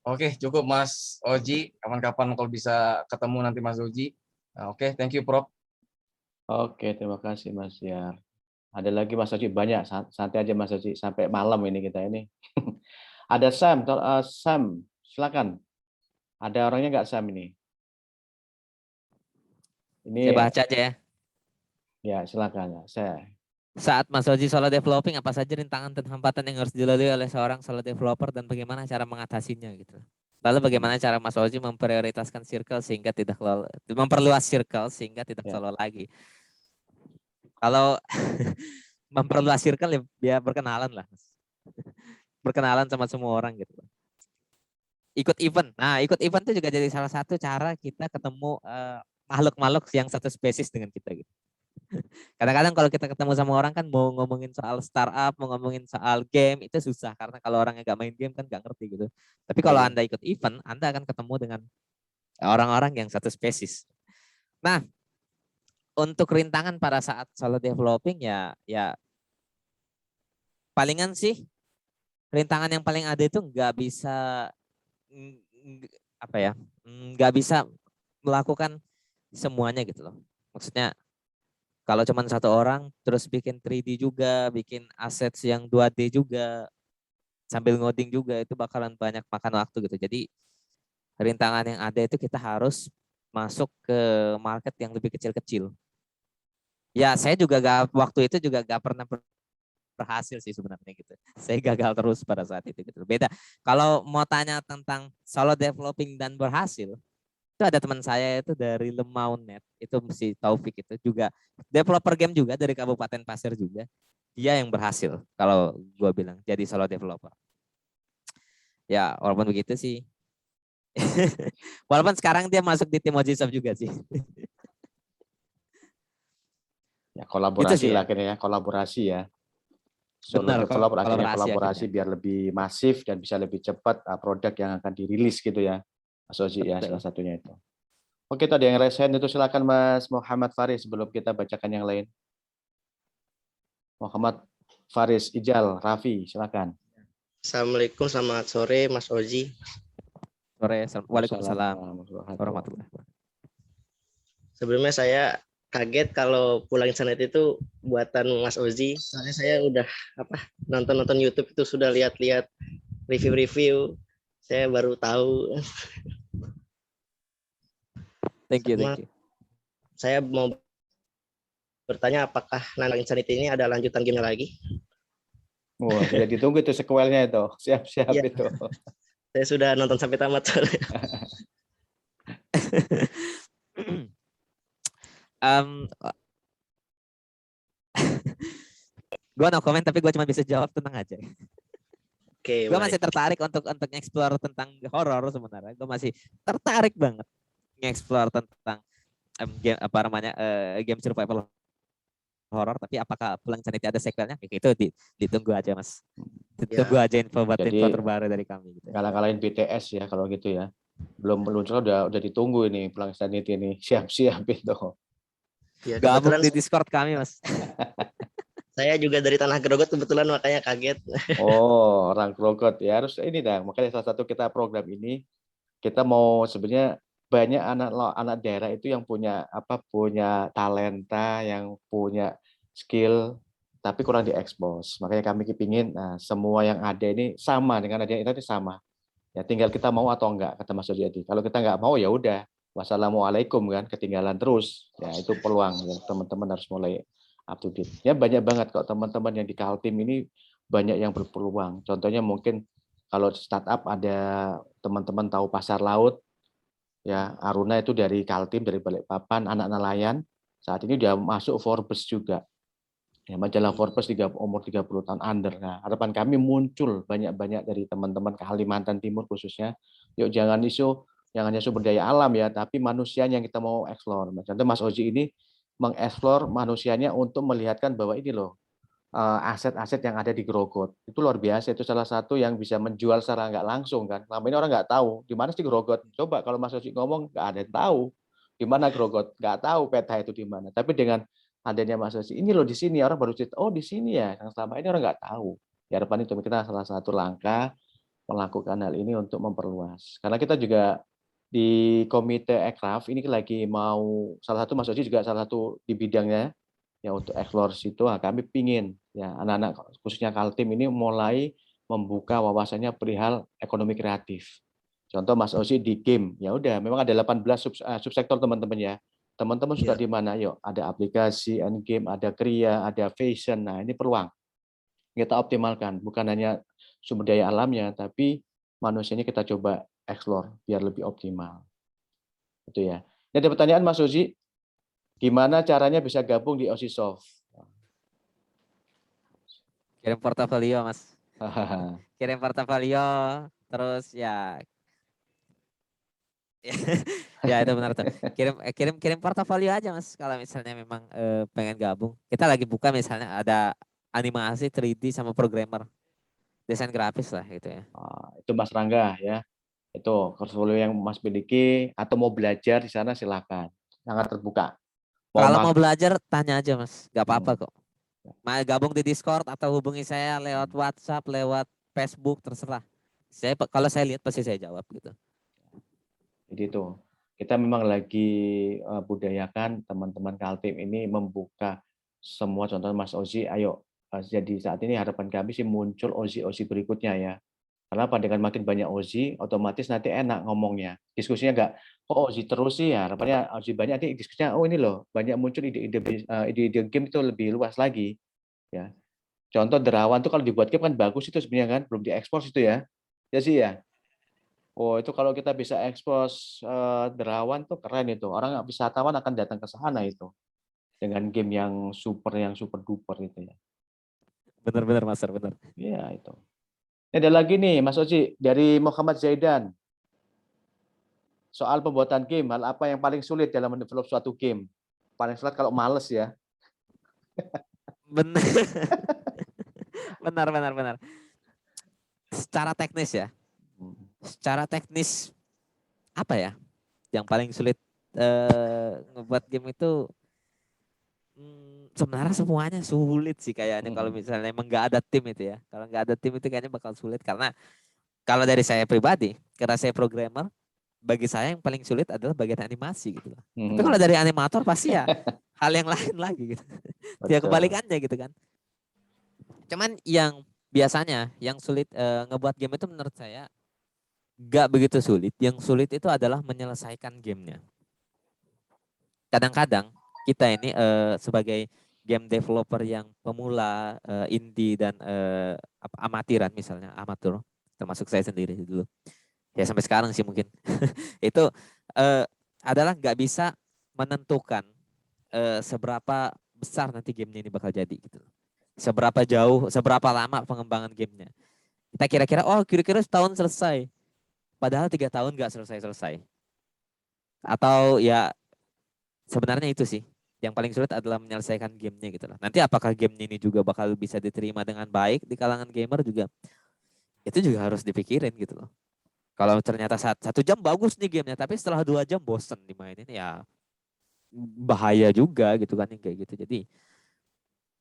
Oke, cukup Mas Oji. Kapan-kapan kalau bisa ketemu nanti Mas Oji. Nah, oke, thank you Prof. Oke, terima kasih Mas Yar. Ada lagi Mas Oji, banyak. Santai aja Mas Oji, sampai malam ini kita ini. Ada Sam, Sam, silakan. Ada orangnya nggak Sam ini? Saya Ini baca aja ya. ya silakan ya. Saya. Saat Mas Oji solo developing, apa saja rintangan dan hambatan yang harus dilalui oleh seorang solo developer dan bagaimana cara mengatasinya gitu. Lalu bagaimana cara Mas Oji memprioritaskan circle sehingga tidak memperluas circle sehingga tidak Ya. solo lagi. Kalau memperluas circle ya biar berkenalan lah. Berkenalan sama semua orang gitu. Ikut event. Nah, ikut event itu juga jadi salah satu cara kita ketemu makhluk-makhluk yang satu spesies dengan kita gitu. Kadang-kadang kalau kita ketemu sama orang kan mau ngomongin soal startup, mau ngomongin soal game itu susah karena kalau orangnya nggak main game kan nggak ngerti gitu. Tapi kalau Anda ikut event, Anda akan ketemu dengan orang-orang yang satu spesies. Nah, untuk rintangan pada saat solo developing ya palingan sih rintangan yang paling ada itu nggak bisa apa ya, nggak bisa melakukan semuanya gitu loh. Maksudnya kalau cuma satu orang terus bikin 3D juga, bikin assets yang 2D juga, sambil ngoding juga itu bakalan banyak makan waktu gitu. Jadi rintangan yang ada itu kita harus masuk ke market yang lebih kecil-kecil. Ya saya juga waktu itu juga gak pernah berhasil sih sebenarnya gitu. Saya gagal terus pada saat itu gitu. Beda. Kalau mau tanya tentang solo developing dan berhasil, itu ada teman saya itu dari Lemaunet, itu si Taufik itu juga developer game juga dari Kabupaten Pasir juga. Dia yang berhasil kalau gue bilang jadi solo developer. Ya walaupun begitu sih. Walaupun sekarang dia masuk di tim Mojisov juga sih. Ya Gitu kolaborasi sih lah ya. akhirnya ya, kolaborasi ya. Solo Benar, developer akhirnya kolaborasi kolaborasi biar lebih masif dan bisa lebih cepat produk yang akan dirilis gitu ya. Mas Oji ya Betul. salah satunya itu. Oke, tadi yang raise hand itu silakan Mas Muhammad Faris sebelum kita bacakan yang lain. Muhammad Faris Ijal, Raffi, silakan. Assalamualaikum, selamat sore Mas Oji. Sore. Waalaikumsalam warahmatullahi warahmatullahi. Sebelumnya saya kaget kalau Pulang Internet itu buatan Mas Oji. Soalnya saya udah nonton YouTube itu sudah lihat-lihat review-review. Saya baru tahu. Thank you. Saya mau bertanya apakah Pulang Internet ini ada lanjutan gamenya lagi? Wah, sudah ditunggu itu sequelnya itu. Siap-siap Ya, itu. saya sudah nonton sampai tamat soalnya. Gue no comment tapi gue cuma bisa jawab, tenang aja. Oke, Gue masih tertarik untuk explore tentang horor sebenarnya. Gue masih tertarik banget nge-explore tentang game apa namanya game survival horror, tapi apakah Pulang Sanity ada sequelnya? Itu ditunggu aja Mas. Ditunggu aja info terbaru dari kami gitu. Kalah-kalahin BTS ya kalau gitu ya. Belum muncul udah ditunggu ini Pulang Sanity ini. Siap-siap itu. Ya, gabung di Discord kami Mas. Saya juga dari Tanah Grogot kebetulan makanya kaget. Oh, orang Grogot ya harus ini dah. Makanya salah satu kita program ini kita mau sebenarnya banyak anak daerah itu yang punya talenta, yang punya skill tapi kurang diekspos. Makanya kami kepingin semua yang ada ini sama dengan ada yang tadi sama. Ya tinggal kita mau atau enggak kata Mas Yodi. Kalau kita enggak mau ya udah wassalamualaikum kan, ketinggalan terus. Ya itu peluang yang teman-teman harus mulai up to date. Ya banyak banget kok teman-teman yang di Kaltim ini banyak yang berpeluang. Contohnya mungkin kalau startup ada teman-teman tahu Pasar Laut, ya Aruna itu dari Kaltim, dari Balikpapan, anak nelayan. Saat ini dia masuk Forbes juga. Ya, majalah Forbes umur 30 tahun under. Nah, harapan kami muncul banyak-banyak dari teman-teman Kalimantan Timur khususnya. Yuk jangan hanya sumber daya alam ya, tapi manusianya yang kita mau eksplor. Contoh Mas Oji ini mengeksplor manusianya untuk melihatkan bahwa ini loh aset-aset yang ada di Grogot. Itu luar biasa, itu salah satu yang bisa menjual secara nggak langsung kan. Selama ini orang nggak tahu di mana sih Grogot. Coba kalau Mas Oji ngomong nggak ada yang tahu di mana Grogot, nggak tahu peta itu di mana. Tapi dengan adanya Mas Oji, ini loh di sini orang baru cerita, oh di sini ya, yang selama ini orang nggak tahu. Ya harapan itu kita salah satu langkah melakukan hal ini untuk memperluas. Karena kita juga di Komite Ekraf ini lagi mau, salah satu Mas Oji juga salah satu di bidangnya ya untuk explore situ. Kami pingin ya anak-anak khususnya Kaltim ini mulai membuka wawasannya perihal ekonomi kreatif. Contoh Mas Ozi di game, ya udah memang ada 18 subsektor teman-teman ya. Teman-teman suka di mana? Yuk, ada aplikasi, end game, ada kriya, ada fashion. Nah, ini peluang kita optimalkan, bukan hanya sumber daya alamnya, tapi manusianya kita coba explore biar lebih optimal. Itu ya. Ini ada pertanyaan Mas Ozi, gimana caranya bisa gabung di Osisoft? Kirim portofolio, Mas. Kirim portofolio, terus ya ya itu benar tuh. Kirim portofolio aja, Mas, kalau misalnya memang pengen gabung. Kita lagi buka misalnya ada animasi 3D sama programmer. Desain grafis lah gitu ya. Itu Mas Rangga ya. Itu portfolio yang Mas miliki atau mau belajar di sana silakan. Sangat terbuka. Kalau mau belajar tanya aja, Mas. Gak apa-apa kok. Ya. Mau gabung di Discord atau hubungi saya lewat WhatsApp, lewat Facebook, terserah. Kalau saya lihat pasti saya jawab gitu. Jadi itu kita memang lagi budayakan teman-teman Kaltim ini membuka semua, contoh Mas Ozi, ayo jadi saat ini harapan kami sih muncul Ozi berikutnya ya. Kenapa? Dengan makin banyak Ozi, otomatis nanti enak ngomongnya. Diskusinya nggak, kok Ozi terus sih ya. Harapannya Ozi banyak, nanti diskusinya, oh ini loh, banyak muncul ide-ide game itu lebih luas lagi. Ya. Contoh Derawan tuh kalau dibuat game kan bagus itu sebenarnya kan, belum diekspor itu ya. Ya sih ya. Oh itu kalau kita bisa ekspos Derawan tuh keren itu. Orang wisatawan akan datang ke sana itu. Dengan game yang super duper itu ya. Benar-benar, Mas, benar. Iya itu. Ini ada lagi nih Mas Oji dari Muhammad Zaidan. Soal pembuatan game, hal apa yang paling sulit dalam mendevelop suatu game? Paling sulit kalau males ya. Benar. benar. Secara teknis ya. Secara teknis apa ya? Yang paling sulit ngebuat game itu sebenarnya semuanya sulit sih kayaknya kalau misalnya emang nggak ada tim itu ya. Kalau nggak ada tim itu kayaknya bakal sulit karena kalau dari saya pribadi, karena saya programmer, bagi saya yang paling sulit adalah bagian animasi gitu loh. Tapi kalau dari animator pasti ya hal yang lain lagi gitu. Ya kebalikannya gitu kan. Cuman yang biasanya yang sulit ngebuat game itu menurut saya nggak begitu sulit. Yang sulit itu adalah menyelesaikan gamenya. Kadang-kadang kita ini sebagai game developer yang pemula, indie dan amatiran misalnya, amatur, termasuk saya sendiri dulu. Ya sampai sekarang sih mungkin. Itu adalah nggak bisa menentukan seberapa besar nanti gamenya ini bakal jadi gitu. Seberapa jauh, seberapa lama pengembangan gamenya. Kita kira-kira setahun selesai. Padahal 3 tahun nggak selesai-selesai. Atau ya sebenarnya itu sih. Yang paling sulit adalah menyelesaikan gamenya gitu loh. Nanti apakah gamenya ini juga bakal bisa diterima dengan baik di kalangan gamer juga. Itu juga harus dipikirin gitu loh. Kalau ternyata 1 jam bagus nih gamenya. Tapi setelah 2 jam bosen dimainin ya bahaya juga gitu kan. Kayak gitu. Jadi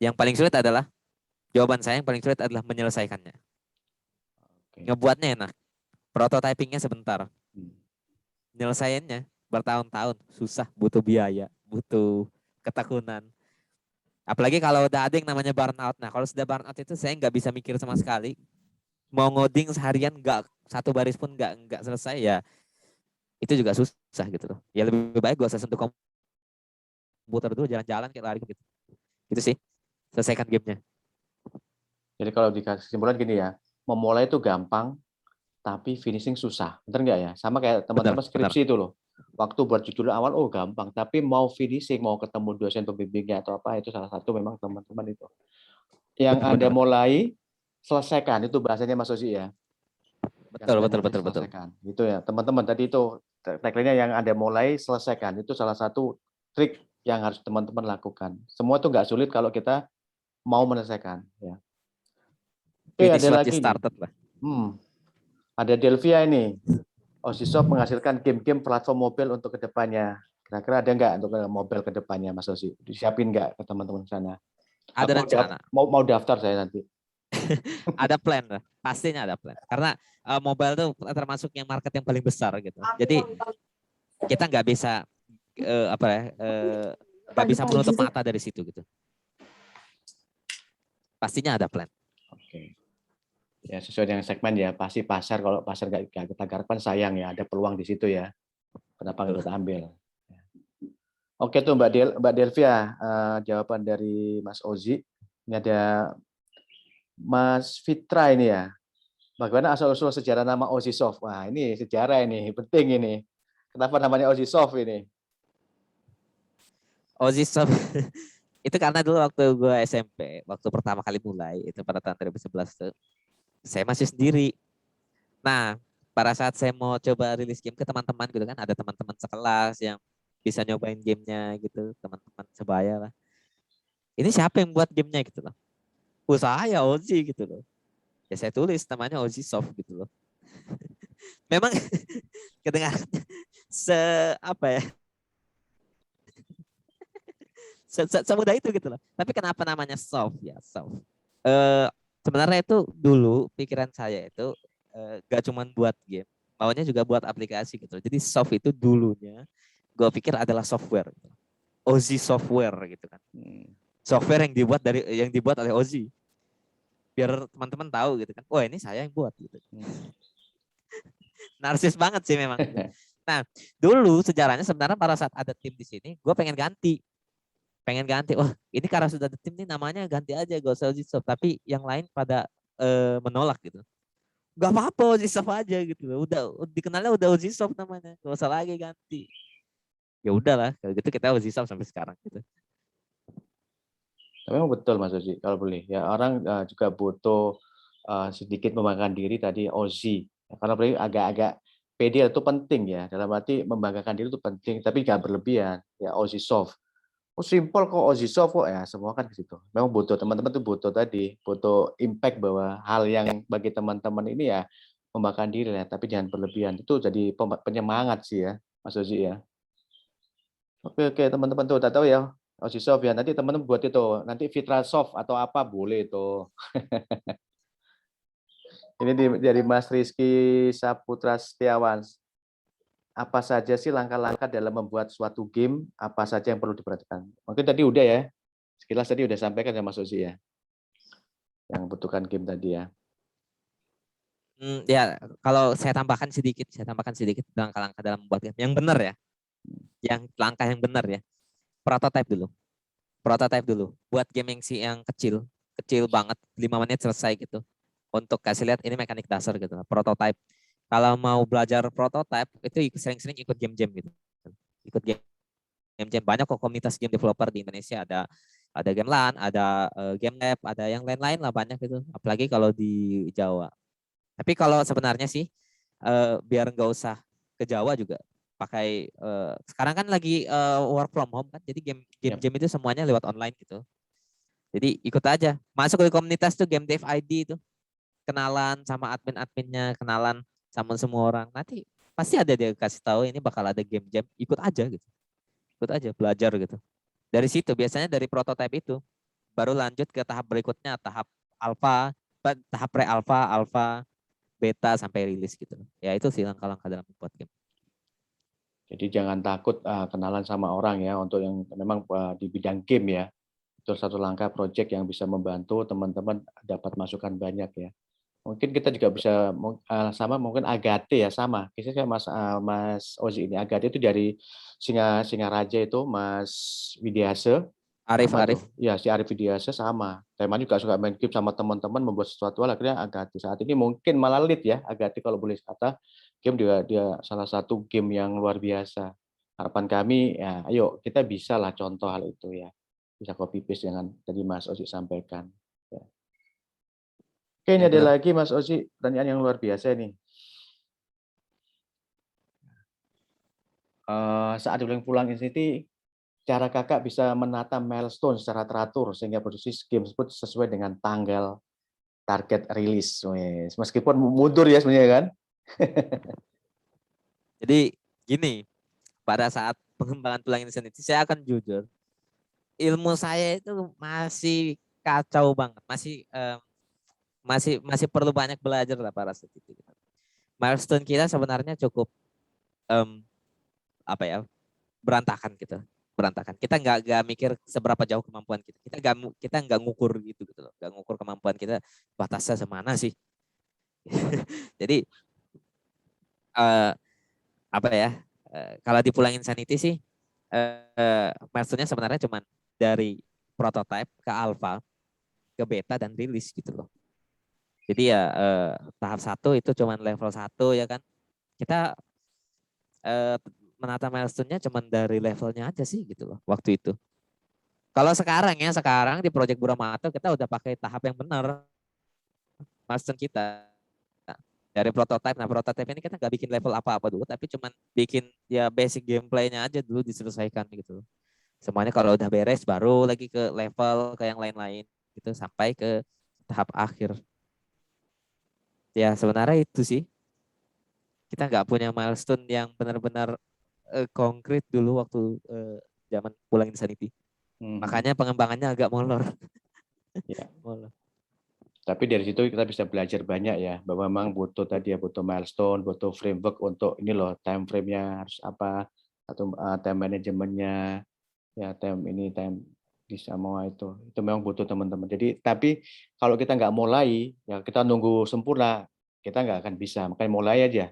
yang paling sulit adalah, jawaban saya yang paling sulit adalah menyelesaikannya. Ngebuatnya enak. Prototypingnya sebentar. Nyelesainnya bertahun-tahun. Susah, butuh biaya, butuh ketekunan. Apalagi kalau udah ada yang namanya burnout. Nah kalau sudah burnout itu saya nggak bisa mikir sama sekali. Mau ngoding seharian nggak, 1 baris pun nggak selesai ya. itu juga susah gitu loh. Ya lebih baik gak usah sentuh komputer dulu, jalan-jalan kayak lari gitu. Itu sih, selesaikan gamenya. Jadi kalau dikasih kesimpulan gini ya, memulai itu gampang, tapi finishing susah. Bener nggak ya? Sama kayak Benar, teman-teman benar. skripsi itu loh. Waktu buat judul awal, oh gampang. Tapi mau finishing, mau ketemu dosen pembimbingnya atau apa, itu salah satu memang teman-teman itu. Yang Anda Benar. mulai, selesaikan. Itu bahasanya Mas Ozi ya. Yang Betul, Anda betul, mulai, betul, betul. selesaikan. Itu ya, teman-teman. Tadi itu, tagline-nya yang Anda mulai, selesaikan. Itu salah satu trik yang harus teman-teman lakukan. Semua itu nggak sulit kalau kita mau menyelesaikan. Ya. Oke, Finish ada what you lagi nih. started lah. Ada Delvia ini. Ozisoft menghasilkan game-game platform mobil untuk kedepannya. Kira-kira ada nggak untuk mobil kedepannya, Mas Ozi? Disiapin nggak ke teman-teman sana? Ada Aku rencana, mau daftar saya nanti. ada plan lah. Pastinya ada plan. Karena mobile tuh termasuk yang market yang paling besar gitu. Jadi kita nggak bisa nggak bisa menutup mata dari situ gitu. Pastinya ada plan. Oke. Ya sesuai dengan segmen ya. Pasti pasar, kalau pasar nggak kita garapkan sayang ya. Ada peluang di situ ya. Kenapa nggak kita ambil? Oke tuh Mbak Delvia, jawaban dari Mas Ozi. Ini ada Mas Fitra ini ya. Bagaimana asal-usul sejarah nama Ozisoft? Wah, ini sejarah ini, penting ini. Kenapa namanya Ozisoft ini? Ozisoft itu karena dulu waktu gue SMP, waktu pertama kali mulai itu pada tahun 2011 tuh, saya masih sendiri. Nah, pada saat saya mau coba rilis game ke teman-teman gitu kan, ada teman-teman sekelas yang bisa nyobain gamenya gitu, teman-teman sebaya lah. Ini siapa yang buat gamenya gitu loh? Saya Ozi gitu loh. Ya saya tulis namanya Ozi Soft gitu loh. Memang kedengarannya apa ya? Semudah itu gitu loh. Tapi kenapa namanya soft ya soft? Sebenarnya itu dulu pikiran saya itu gak cuma buat game, maunya juga buat aplikasi gitu. Jadi soft itu dulunya gue pikir adalah software, gitu. Ozi software gitu kan. Software yang dibuat oleh Ozi. Biar teman-teman tahu gitu kan. Wah ini saya yang buat gitu. Narsis banget sih memang. Gitu. Nah dulu sejarahnya sebenarnya pada saat ada tim di sini, gue pengen ganti. Wah ini karena sudah ada tim nih namanya ganti aja gak usah Ozi Soft. Tapi yang lain pada menolak gitu. Gak apa-apa Ozi Soft aja gitu. Udah dikenalnya udah Ozi Soft namanya. Gak usah lagi ganti. Ya udahlah kalau gitu kita Ozi Soft sampai sekarang gitu. Tapi memang betul Mas Ozi, kalau boleh. Ya orang juga butuh sedikit membanggakan diri tadi Ozi. Karena boleh agak-agak pede itu penting ya. Dalam arti membanggakan diri itu penting, tapi nggak berlebihan. Ya Ozi Soft. Oh simpel kok Ozi Soft kok ya, semua kan ke situ. Memang butuh teman-teman tuh butuh impact bahwa hal yang bagi teman-teman ini ya membanggakan diri ya, tapi jangan berlebihan. Itu jadi penyemangat sih ya, Mas Ozi ya. Oke teman-teman tuh, tahu ya Ozi Soft ya. Nanti teman-teman buat itu, nanti Fitra Soft atau apa boleh itu. Ini dari Mas Rizky Saputra Setiawan. Apa saja sih langkah-langkah dalam membuat suatu game? Apa saja yang perlu diperhatikan? Mungkin tadi udah ya. Sekilas tadi udah sampaikan ya Mas Ozi ya. Yang butuhkan game tadi ya. Ya kalau saya tambahkan sedikit langkah-langkah dalam membuat game yang benar ya. Yang langkah yang benar ya. Prototype dulu. Buat game yang kecil banget, 5 menit selesai gitu. Untuk kasih lihat ini mekanik dasar gitu. Prototype. Kalau mau belajar prototype itu sering-sering ikut game jam gitu. Ikut game jam, banyak kok komunitas game developer di Indonesia, ada Game LAN, ada Game Lab, ada yang lain-lain lah banyak gitu. Apalagi kalau di Jawa. Tapi kalau sebenarnya sih biar nggak usah ke Jawa juga pakai sekarang kan lagi work from home kan, jadi game itu semuanya lewat online gitu. Jadi ikut aja, masuk ke komunitas tuh Game Dev ID itu, kenalan sama adminnya, kenalan sama semua orang. Nanti pasti ada dia kasih tahu ini bakal ada game jam, ikut aja gitu. Ikut aja belajar gitu. Dari situ biasanya dari prototype itu baru lanjut ke tahap berikutnya, tahap alpha, tahap pre-alpha, alpha, beta sampai rilis gitu. Ya itu sih langkah-langkah dalam membuat game. Jadi jangan takut kenalan sama orang ya untuk yang memang di bidang game ya. Itu satu langkah project yang bisa membantu teman-teman dapat masukan banyak ya. Mungkin kita juga bisa sama mungkin Agate ya sama. Biasanya kayak Mas Ozi ini Agate itu dari Singaraja itu Mas Widiase Arif sama Arif. tuh. Ya si Arif Widiase sama. Teman juga suka main game sama teman-teman membuat sesuatu hal akhirnya Agate. Saat ini mungkin malah lead ya Agate kalau boleh kata game juga dia salah satu game yang luar biasa. Harapan kami ya ayo kita bisa lah contoh hal itu ya. Bisa copy paste dengan tadi Mas Ozi sampaikan. Ya. Oke, ini Ya ada benar. lagi Mas Ozi, pertanyaan yang luar biasa nih. Saat pulang Infinity, cara kakak bisa menata milestone secara teratur sehingga produksi game tersebut sesuai dengan tanggal target rilis. Wes, meskipun mundur ya sebenarnya kan. Jadi gini, pada saat pengembangan tulang Insanity, saya akan jujur, ilmu saya itu masih kacau banget, masih perlu banyak belajar lah pada saat itu. Milestone kita sebenarnya cukup apa ya, berantakan gitu, berantakan. Kita nggak mikir seberapa jauh kemampuan kita. Kita nggak ngukur gitu loh, nggak ngukur kemampuan kita batasnya semana sih. Jadi apa ya? Kalau di Pulang Insanity sih, milestone-nya sebenarnya cuma dari prototype ke alpha, ke beta dan rilis gitu loh. Jadi ya tahap 1 itu cuma level 1 ya kan. Kita menata milestone-nya cuma dari levelnya aja sih gitu loh waktu itu. Kalau sekarang di Project Buramato kita udah pakai tahap yang benar milestone kita. Dari prototype, nah prototype ini kita nggak bikin level apa-apa dulu, tapi cuman bikin ya basic gameplaynya aja dulu diselesaikan gitu. Semuanya kalau udah beres baru lagi ke level ke yang lain-lain gitu sampai ke tahap akhir. Ya sebenarnya itu sih, kita nggak punya milestone yang benar-benar konkret dulu waktu zaman Pulang Insanity. Makanya pengembangannya agak molor. Ya. Molor. Tapi dari situ kita bisa belajar banyak ya, bahwa memang butuh tadi ya, butuh milestone, butuh framework untuk ini loh, time frame-nya harus apa, atau time manajemennya, ya time di semua itu memang butuh teman-teman. Jadi tapi kalau kita nggak mulai, ya kita nunggu sempurna, kita nggak akan bisa. Makanya mulai aja.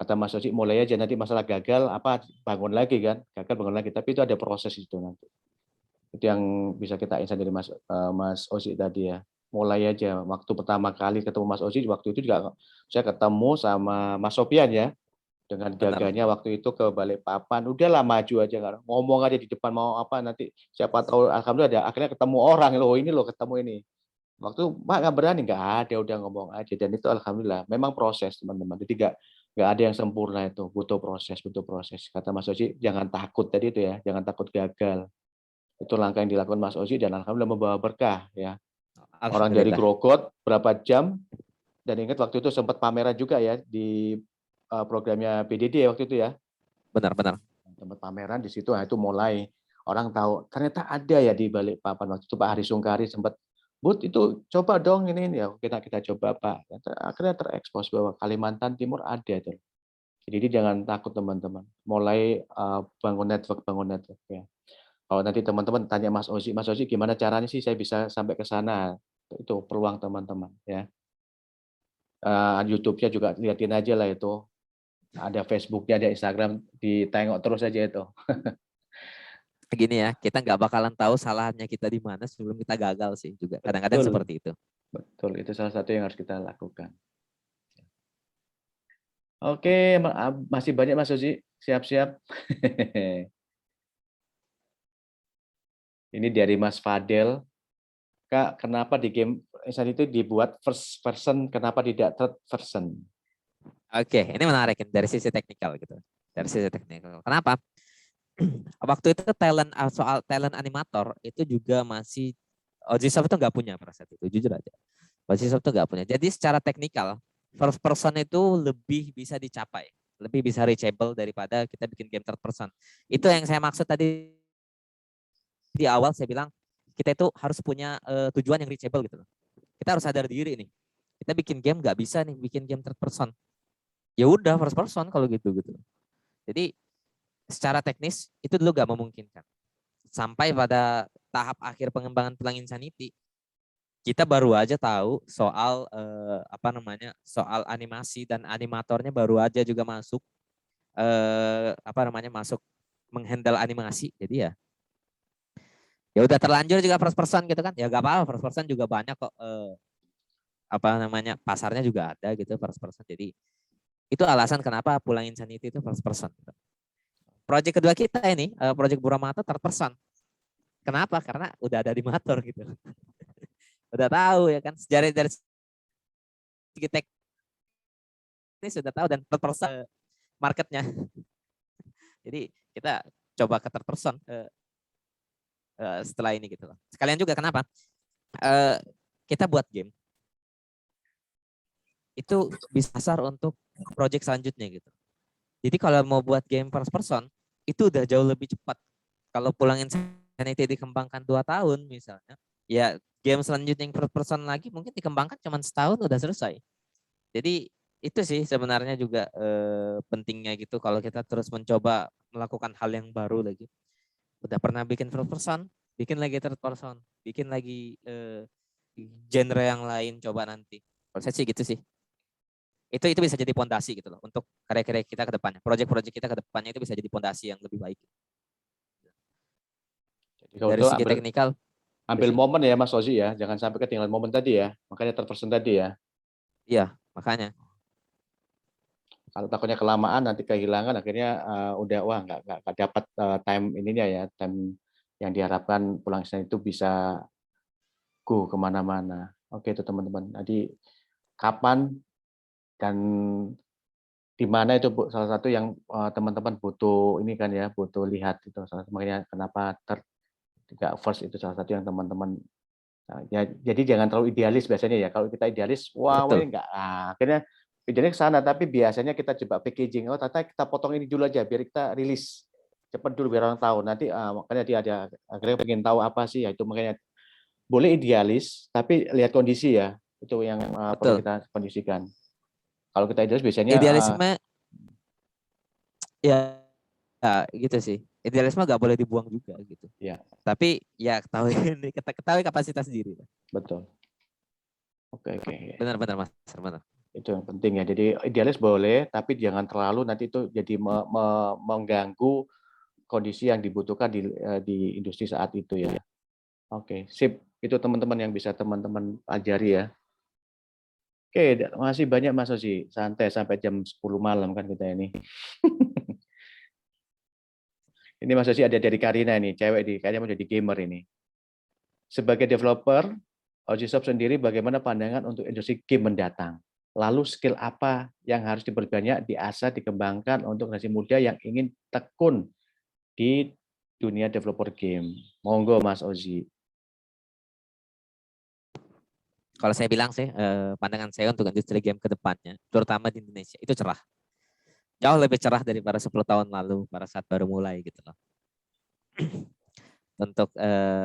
Kata Mas Oci, mulai aja, nanti masalah gagal apa bangun lagi kan, gagal bangun lagi. Tapi itu ada proses itu nanti. Itu yang bisa kita insight dari Mas Oci tadi ya. Mulai aja. Waktu pertama kali ketemu Mas Oci, waktu itu juga saya ketemu sama Mas Sopian ya. Dengan Benar. gagahnya waktu itu ke Balikpapan, udahlah maju aja kan. Ngomong aja di depan mau apa nanti siapa tahu alhamdulillah ada akhirnya ketemu orang loh ini loh ketemu ini. Waktu Pak nggak berani nggak ada udah ngomong aja dan itu alhamdulillah memang proses teman-teman. Jadi nggak ada yang sempurna itu butuh proses. Kata Mas Oji jangan takut tadi itu ya jangan takut gagal. Itu langkah yang dilakukan Mas Oji dan alhamdulillah membawa berkah ya. Orang dari Alhamdulillah. Grogot berapa jam dan ingat waktu itu sempat pameran juga ya di programnya PDD ya waktu itu ya. Benar. Tempat pameran di situ, nah itu mulai orang tahu ternyata ada ya di Balikpapan waktu itu Pak Hari Sungkari sempat Bud itu coba dong ini ya kita coba Pak. Akhirnya terekspos bahwa Kalimantan Timur ada itu. Jadi jangan takut teman-teman. Mulai bangun network ya. Kalau nanti teman-teman tanya Mas Ozi gimana caranya sih saya bisa sampai ke sana? Itu peluang teman-teman ya. YouTube-nya juga liatin aja lah itu. Ada Facebook-nya, ada Instagram, ditengok terus aja itu. Gini ya, kita nggak bakalan tahu salahnya kita di mana sebelum kita gagal sih juga. Kadang-kadang Betul. seperti itu. Betul, itu salah satu yang harus kita lakukan. Oke, masih banyak Mas Susi. Siap-siap. Ini dari Mas Fadel. Kak, kenapa di game Insan itu dibuat first person, kenapa tidak third person? Oke, ini menarik dari sisi teknikal gitu. Dari sisi teknikal. Kenapa? Waktu itu soal talent animator itu juga masih Ojisoft itu nggak punya pada saat itu, jujur aja. Ojisoft itu nggak punya. Jadi secara teknikal, first person itu lebih bisa dicapai, lebih bisa reachable daripada kita bikin game third person. Itu yang saya maksud tadi di awal saya bilang kita itu harus punya tujuan yang reachable gitu loh. Kita harus sadar diri nih. Kita bikin game nggak bisa nih bikin game third person. Ya udah first person kalau gitu. Jadi secara teknis itu dulu nggak memungkinkan. Sampai pada tahap akhir pengembangan Pulang Insanity, kita baru aja tahu soal soal animasi dan animatornya baru aja juga masuk masuk menghandle animasi. Jadi ya udah terlanjur juga first person gitu kan. Ya gak apa-apa, first person juga banyak kok pasarnya juga ada gitu first person. Jadi itu alasan kenapa Pulang Insanity itu first person. Project kedua kita ini, project Buramato third person. Kenapa? Karena udah ada animator gitu. Udah tahu ya kan, sejarah dari segi teknis sudah tahu dan third person marketnya. Jadi kita coba ke third person setelah ini gitu loh. Sekalian juga kenapa? Kita buat game itu bisa dasar untuk project selanjutnya gitu. Jadi kalau mau buat game first person itu udah jauh lebih cepat. Kalau Pulang Insanity dikembangkan 2 tahun misalnya, ya game selanjutnya yang first person lagi mungkin dikembangkan cuma setahun udah selesai. Jadi itu sih sebenarnya juga pentingnya gitu kalau kita terus mencoba melakukan hal yang baru lagi. Udah pernah bikin first person, bikin lagi third person, bikin lagi genre yang lain coba nanti. Kalau saya sih gitu sih. Itu bisa jadi pondasi gitu loh untuk karya-karya kita ke depannya. Project-project kita ke depannya itu bisa jadi pondasi yang lebih baik. Jadi kalau Dari itu segi teknikal ambil momen ya Mas Ozi ya, jangan sampai ketinggalan momen tadi ya. Makanya terpersen tadi ya. iya, makanya. Kalau takutnya kelamaan nanti kehilangan akhirnya udah wah nggak dapat time ininya ya, time yang diharapkan Pulang Insanity itu bisa go kemana-mana. Oke itu teman-teman. Jadi kapan dan di mana itu salah satu yang teman-teman butuh ini kan ya, butuh lihat itu salah satu makanya kenapa juga first itu salah satu yang teman-teman ya, jadi jangan terlalu idealis biasanya ya. Kalau kita idealis, wah Betul. ini enggak. Akhirnya idealnya ke sana, tapi biasanya kita coba packaging. Oh, ternyata kita potong ini dulu aja biar kita rilis cepat dulu biar orang tahu. Nanti makanya dia ada akhirnya pengen tahu apa sih ya itu makanya boleh idealis tapi lihat kondisi ya. Itu yang perlu Betul. kita kondisikan. Kalau kita idealis biasanya Idealisme ya gitu sih. Idealisme nggak boleh dibuang juga gitu. ya. Tapi ya ketahui kapasitas diri. Betul. Oke. Benar Mas. Benar. Itu yang penting ya. Jadi idealis boleh, tapi jangan terlalu nanti itu jadi mengganggu kondisi yang dibutuhkan di industri saat itu ya. Oke, sip. Itu teman-teman yang bisa teman-teman pelajari ya. Oke, masih banyak Mas Ozi. Santai sampai jam 10 malam kan kita ini. Ini Mas Ozi ada dari Karina ini, cewek di kayaknya mau jadi gamer ini. Sebagai developer, Ozisoft sendiri bagaimana pandangan untuk industri game mendatang? Lalu skill apa yang harus diperbanyak, diasah, dikembangkan untuk generasi muda yang ingin tekun di dunia developer game? Monggo Mas Ozi. Kalau saya bilang sih, pandangan saya untuk industri game ke depannya, terutama di Indonesia, itu cerah. Jauh lebih cerah daripada 10 tahun lalu pada saat baru mulai gitu loh. Untuk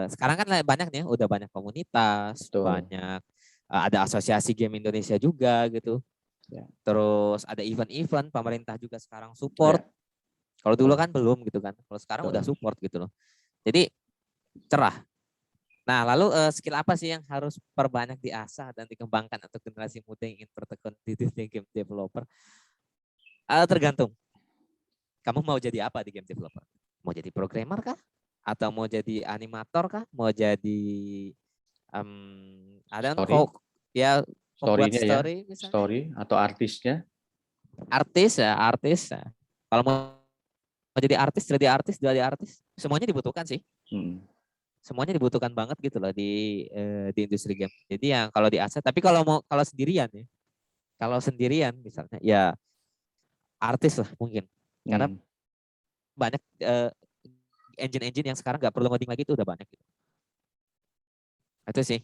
sekarang kan banyak nih, udah banyak komunitas, Betul. banyak ada asosiasi game Indonesia juga gitu. Ya. Terus ada event-event, pemerintah juga sekarang support. Ya. Kalau dulu kan belum gitu kan. Kalau sekarang udah support gitu loh. Jadi cerah. Nah, lalu skill apa sih yang harus perbanyak diasah dan dikembangkan untuk generasi muda yang ingin bertekun di dunia game developer? Tergantung. Kamu mau jadi apa di game developer? Mau jadi programmer kah? Atau mau jadi animator kah? Mau jadi story-nya story ya, misalnya. story atau artisnya? Artis ya. Kalau mau jadi artis, semuanya dibutuhkan sih. Semuanya dibutuhkan banget gitu loh di industri game. Jadi yang kalau di aset, tapi kalau sendirian ya. Kalau sendirian misalnya ya artis lah mungkin. Karena banyak engine yang sekarang nggak perlu ngoding lagi itu udah banyak gitu. Itu sih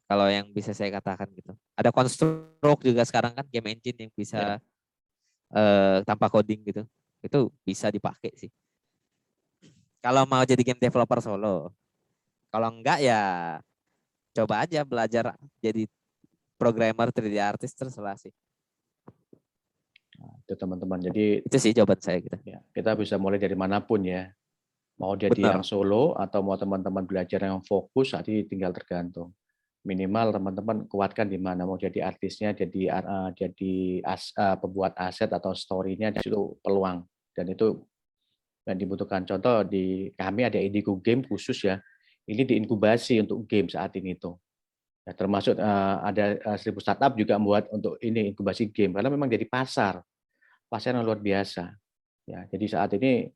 kalau yang bisa saya katakan gitu. Ada Construct juga sekarang kan game engine yang bisa tanpa coding gitu. Itu bisa dipakai sih. Kalau mau jadi game developer solo. Kalau enggak ya coba aja belajar jadi programmer 3D artist terserah sih. Nah, itu teman-teman. Jadi itu sih jawaban saya gitu. Ya, kita bisa mulai dari manapun ya. Mau jadi yang solo atau mau teman-teman belajar yang fokus, nanti tinggal tergantung. Minimal teman-teman kuatkan di mana, mau jadi artisnya, jadi pembuat aset atau story-nya, di situ peluang. Dan itu yang dibutuhkan. Contoh di kami ada Indigo Game khusus ya. Ini diinkubasi untuk game saat ini tuh. Ya, termasuk ada 1000 startup juga membuat untuk ini inkubasi game karena memang jadi pasar yang luar biasa. Ya, jadi saat ini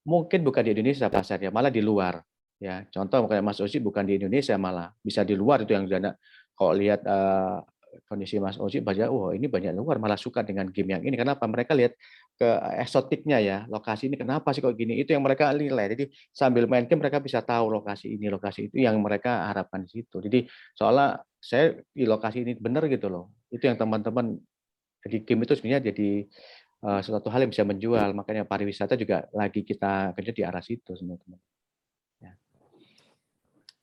mungkin bukan di Indonesia pasarnya, malah di luar. Ya, contoh kayak Mas Ozi bukan di Indonesia, malah bisa di luar itu yang dana. Kalau lihat kondisi Mas Ozi banyak, oh ini banyak luar malah suka dengan game yang ini. Kenapa? Mereka lihat ke eksotiknya ya, lokasi ini kenapa sih kok gini? Itu yang mereka nilai. Jadi sambil main game mereka bisa tahu lokasi ini, lokasi itu yang mereka harapkan di situ. Jadi soalnya saya di lokasi ini benar gitu loh. Itu yang teman-teman di game itu sebenarnya jadi suatu hal yang bisa menjual. Makanya pariwisata juga lagi kita kerja di arah situ teman-teman. Ya.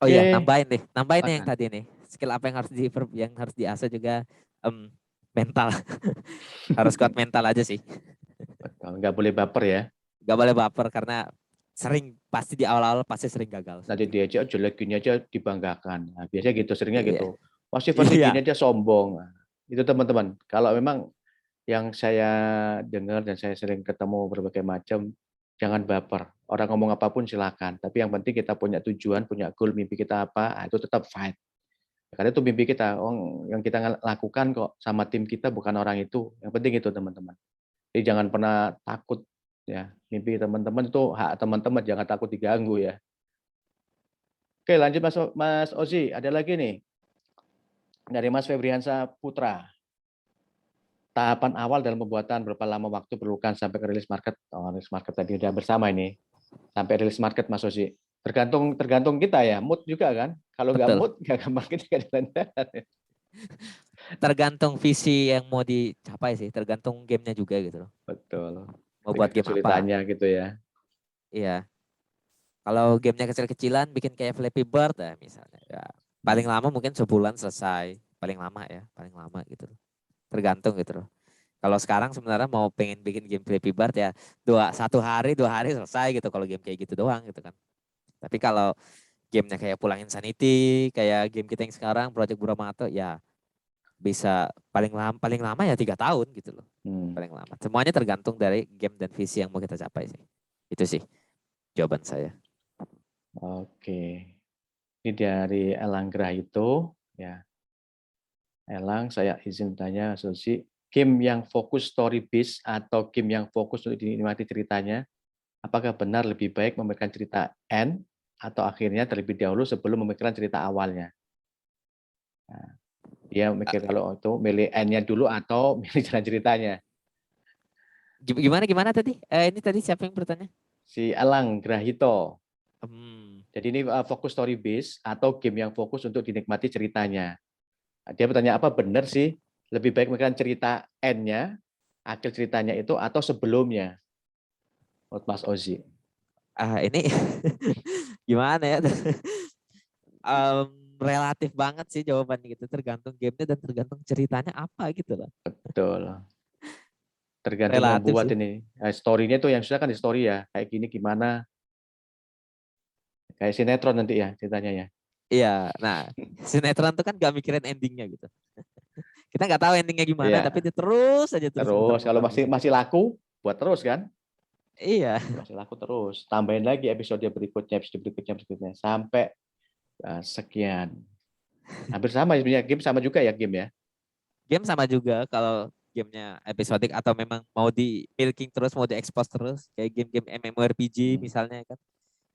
Oh iya, Oke, nambahin yang silakan. tadi nih. Skill apa yang harus diasah juga mental. Harus kuat mental aja sih. Betul, nggak boleh baper ya. Gak boleh baper karena pasti di awal-awal pasti sering gagal. Nanti diajak jelek gini aja dibanggakan. Nah, biasanya gitu, seringnya Iya. gitu. Pasti versi gini Iya. aja sombong. Nah, itu teman-teman. Kalau memang yang saya dengar dan saya sering ketemu berbagai macam, jangan baper. Orang ngomong apapun silakan. Tapi yang penting kita punya tujuan, punya goal, mimpi kita apa, itu tetap fight. Karena itu mimpi kita. Oh, yang kita lakukan kok sama tim kita bukan orang itu. Yang penting itu teman-teman. Jadi jangan pernah takut ya. Mimpi teman-teman itu hak teman-teman, jangan takut diganggu ya. Oke, lanjut Mas Ozi. Ada lagi nih dari Mas Febriansa Putra. Tahapan awal dalam pembuatan berapa lama waktu perlukan sampai ke rilis market? Oh, rilis market tadi udah bersama ini. Sampai rilis market Mas Ozi. Tergantung kita ya, mood juga kan. Kalau nggak Betul. mood, nggak gampang kita nggak jalan-jalan. Tergantung visi yang mau dicapai sih. Tergantung gamenya juga gitu loh. Betul. Mau buat Dengan game apa? kesulitannya gitu ya. Iya. Kalau gamenya kecil-kecilan bikin kayak Flappy Bird ya misalnya. Ya, paling lama mungkin sebulan selesai. Paling lama ya. Paling lama gitu loh. Tergantung gitu loh. Kalau sekarang sebenarnya mau pengen bikin game Flappy Bird ya 1 hari 2 hari selesai gitu kalau game kayak gitu doang gitu kan. Tapi kalau gamenya kayak Pulang Insanity, kayak game kita yang sekarang Project Buramato ya bisa paling lama ya 3 tahun gitu loh. Paling lama. Semuanya tergantung dari game dan visi yang mau kita capai sih. Itu sih jawaban saya. Oke. Ini dari Elang Grahito ya. Elang, saya izin tanya, Susi, game yang fokus story based atau game yang fokus untuk dinikmati ceritanya, apakah benar lebih baik memikirkan cerita end atau akhirnya terlebih dahulu sebelum memikirkan cerita awalnya? Nah, dia mikir kalau itu milih end-nya dulu atau milih jalan ceritanya. Gimana tadi? Ini tadi siapa yang bertanya? Si Elang Grahito. Hmm. Jadi ini fokus story based atau game yang fokus untuk dinikmati ceritanya. Dia bertanya apa benar sih lebih baik memikirkan cerita end-nya, akhir ceritanya itu atau sebelumnya? Menurut Mas Ozi. Ini gimana ya? Relatif banget sih jawabannya gitu. Tergantung gamenya dan tergantung ceritanya apa gitu loh. Betul. Tergantung Relatif membuat sih. ini. Story-nya itu yang susah kan di story ya. Kayak gini gimana. Kayak sinetron nanti ya ceritanya ya. Iya, nah sinetron tuh kan gak mikirin endingnya gitu. Kita nggak tahu endingnya gimana, tapi Iya. dia terus aja terus Terus kalau muter-muter masih gitu. masih laku, buat terus kan. Iya. Masih laku terus. Tambahin lagi episode berikutnya sampai sekian. Hampir sama sebenarnya, game sama juga ya game ya. Game sama juga kalau gamenya episodik atau memang mau di milking terus, mau diekspos terus, kayak game-game MMORPG misalnya kan.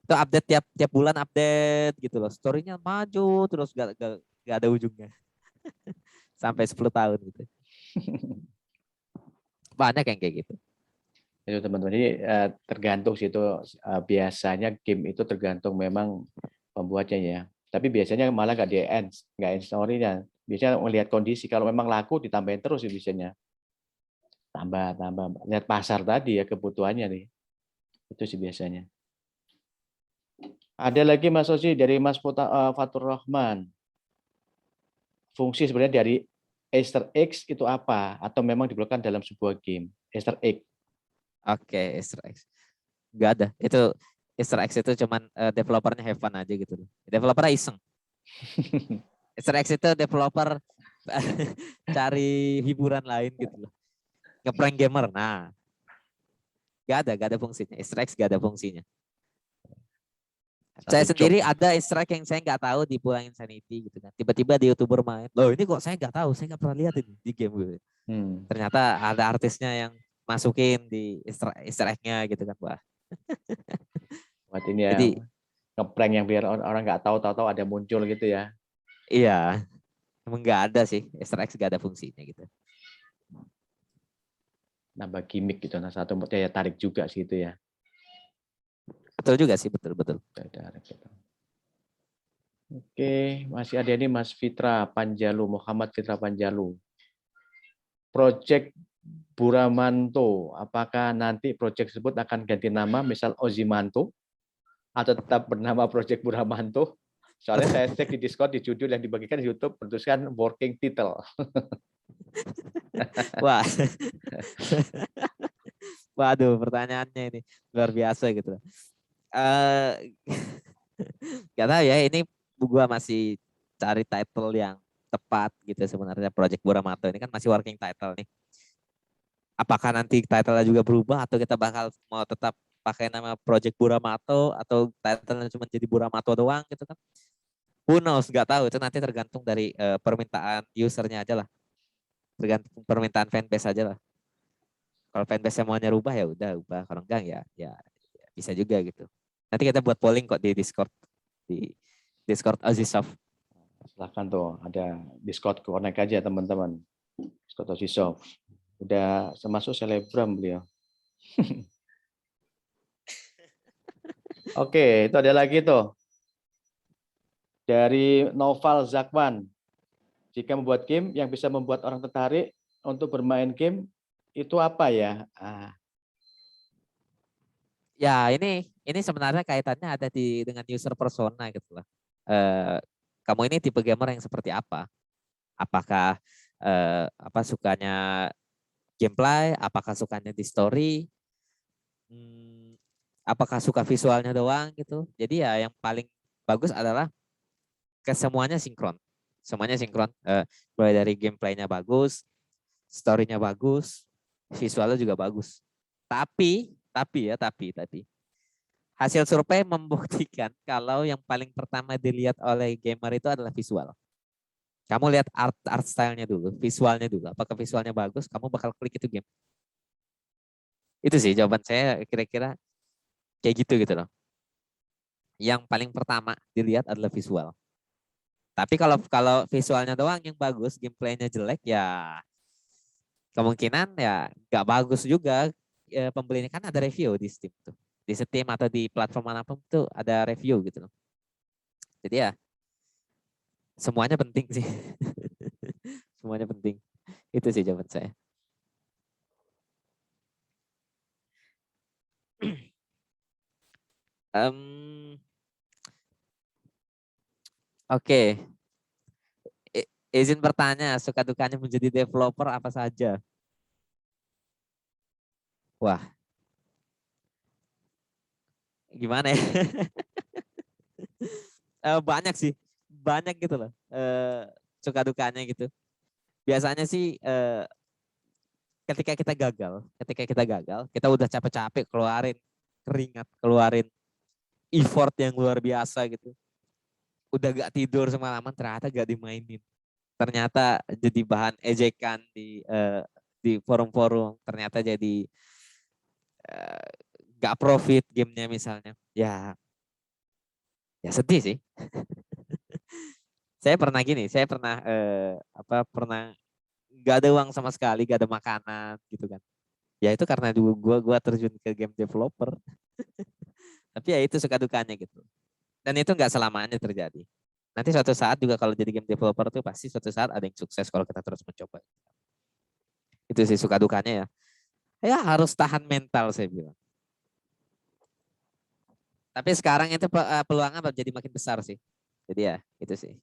Itu update tiap bulan update gitu loh. Story-nya maju terus gak ada ujungnya. Sampai 10 tahun gitu. Banyak yang kayak gitu. Itu teman-teman. Jadi tergantung sih itu biasanya game itu tergantung memang pembuatnya ya. Tapi biasanya malah nggak end story-nya. Biasanya melihat kondisi. Kalau memang laku ditambahin terus sih biasanya. Tambah. Lihat pasar tadi ya kebutuhannya nih. Itu sih biasanya. Ada lagi Mas Osi dari Mas Fatur Rahman. Fungsi sebenarnya dari Easter eggs itu apa? Atau memang diperlukan dalam sebuah game? Easter egg. Oke, Easter eggs. Gak ada. Itu Easter eggs itu cuman developernya have fun aja gitu loh. Developernya iseng. Easter eggs itu developer cari hiburan lain gitu loh. Ngeprank gamer. Nah, gak ada fungsinya. Easter eggs gak ada fungsinya. Saya Satu sendiri job. ada Easter egg yang saya nggak tahu di Pulang Insanity gitu kan. Tiba-tiba di YouTuber main. Loh ini kok saya nggak tahu, saya nggak pernah lihat ini di game gitu. Ternyata ada artisnya yang masukin di Easter egg-nya gitu kan, Wah. Buat ini ya, Jadi ngeprank yang biar orang nggak tahu ada muncul gitu ya. iya, emang nggak ada sih Easter egg nggak ada fungsinya gitu. Nambah gimmick gitu. Nah, satu daya tarik juga sih itu ya. Betul juga sih, betul. Daya tarik gitu. Oke, masih ada ini Mas Fitra Panjalu, Muhammad Fitra Panjalu. Project Buramanto, apakah nanti proyek tersebut akan ganti nama, misal Ozimanto, atau tetap bernama Project Buramanto? Soalnya saya cek di Discord, di judul yang dibagikan di YouTube, bertuliskan working title. Wah, waduh, pertanyaannya ini luar biasa gitu. Gak tahu ya, ini gua masih cari title yang tepat gitu sebenarnya. Project Buramato ini kan masih working title nih. Apakah nanti title-nya juga berubah atau kita bakal mau tetap pakai nama Project Buramato atau title-nya cuma jadi Buramato doang gitu kan? Who knows, nggak tahu, itu nanti tergantung dari permintaan usernya aja lah, tergantung permintaan fanbase aja lah. Kalau fanbase maunya rubah ya udah ubah, kalau enggak ya bisa juga gitu. Nanti kita buat polling kok di Discord Azisoft. Silahkan tuh, ada Discord connect aja teman-teman. Discord Azisoft. Udah termasuk selebgram beliau. Oke, itu ada lagi tuh. Dari Noval Zakwan. Jika membuat game yang bisa membuat orang tertarik untuk bermain game, itu apa ya? Ya ini sebenarnya kaitannya ada dengan user persona gitu lah. Kamu ini tipe gamer yang seperti apa? Apakah apa sukanya gameplay? Apakah sukanya di story? Apakah suka visualnya doang gitu? Jadi ya yang paling bagus adalah kesemuanya sinkron. Semuanya sinkron. Mulai dari gameplaynya bagus, story-nya bagus, visualnya juga bagus. Tapi hasil survei membuktikan kalau yang paling pertama dilihat oleh gamer itu adalah visual. Kamu lihat art style-nya dulu, visualnya dulu. Apakah visualnya bagus, kamu bakal klik itu game. Itu sih jawaban saya kira-kira kayak gitu loh. Yang paling pertama dilihat adalah visual. Tapi kalau visualnya doang yang bagus, gameplaynya jelek ya kemungkinan ya nggak bagus juga. Pembelinya kan ada review di Steam tuh. Di Steam atau di platform manapun tuh ada review gitu loh. Jadi ya semuanya penting sih. Semuanya penting. Itu sih jawaban saya. Oke. Izin bertanya, suka dukanya menjadi developer apa saja? Wah. Gimana ya? Banyak sih. Banyak gitu loh. Suka dukanya gitu. Biasanya sih ketika kita gagal, kita udah capek-capek keluarin keringat, keluarin effort yang luar biasa gitu. Udah gak tidur semalaman, ternyata gak dimainin. Ternyata jadi bahan ejekan di forum-forum, ternyata jadi gak profit gamenya misalnya. Ya sedih sih. Saya pernah pernah gak ada uang sama sekali, gak ada makanan gitu kan. Ya itu karena dulu gua terjun ke game developer. Tapi ya itu suka dukanya gitu. Dan itu nggak selamanya terjadi. Nanti suatu saat juga kalau jadi game developer tuh pasti suatu saat ada yang sukses kalau kita terus mencoba. Itu sih suka dukanya ya. Ya harus tahan mental saya bilang. Tapi sekarang itu peluangnya jadi makin besar sih. Jadi ya itu sih.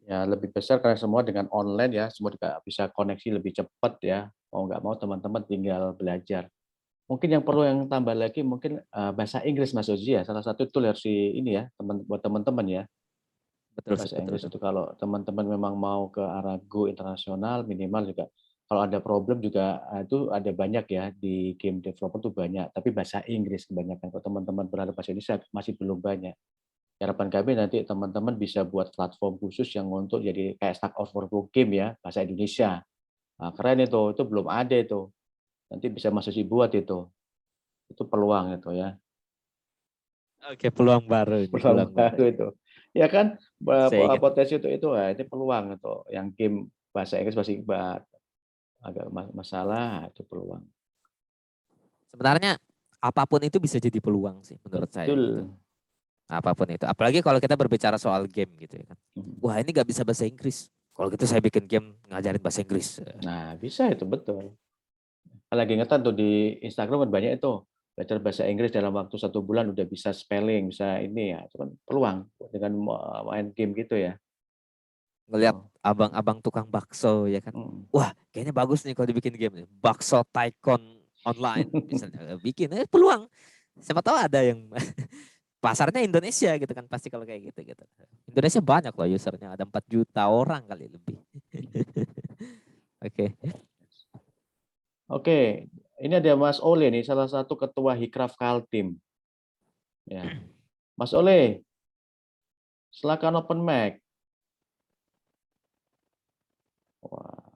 Ya lebih besar karena semua dengan online ya, semua juga bisa koneksi lebih cepat ya. Mau nggak mau teman-teman tinggal belajar. Mungkin yang perlu yang tambah lagi mungkin bahasa Inggris Mas Ozi ya. Salah satu tool harus ini ya buat teman-teman ya. Betul, Bahasa betul, Inggris betul. itu kalau teman-teman memang mau ke arah go internasional, minimal juga kalau ada problem juga itu ada banyak ya di game developer tuh banyak, tapi bahasa Inggris kebanyakan. Kalau teman-teman berada bahasa Indonesia masih belum banyak. Harapan kami nanti teman-teman bisa buat platform khusus yang untuk jadi kayak Stack Overflow game ya, bahasa Indonesia. Nah, keren itu belum ada itu. Nanti bisa masuk buat itu. Itu peluang itu ya. Oke, peluang baru ini, Peluang peluang baru baru ini. itu. Ya kan Saya ingat. potensi itu ya, itu peluang itu. Yang game bahasa Inggris masih agak masalah, itu peluang. Sebenarnya apapun itu bisa jadi peluang sih menurut saya gitu. Betul. Apapun itu. Apalagi kalau kita berbicara soal game gitu ya kan. Wah, ini nggak bisa bahasa Inggris. Kalau gitu saya bikin game ngajarin bahasa Inggris. Nah, bisa itu betul. Lagi ngetan tuh di Instagram kan banyak itu. Belajar bahasa Inggris dalam waktu 1 bulan udah bisa spelling, bisa ini ya. Itu kan peluang dengan main game gitu ya. Ngelihat Oh. abang-abang tukang bakso ya kan. Wah, kayaknya bagus nih kalau dibikin game nih. Bakso Tycoon online misalnya bikin peluang. Siapa tahu ada yang pasarnya Indonesia gitu kan, pasti kalau kayak gitu gitu. Indonesia banyak loh usernya, ada 4 juta orang kali lebih. Oke. Oke, ini ada Mas Ole nih, salah satu ketua Hikraf Kaltim. Ya. Mas Ole, silakan open mic. Wah.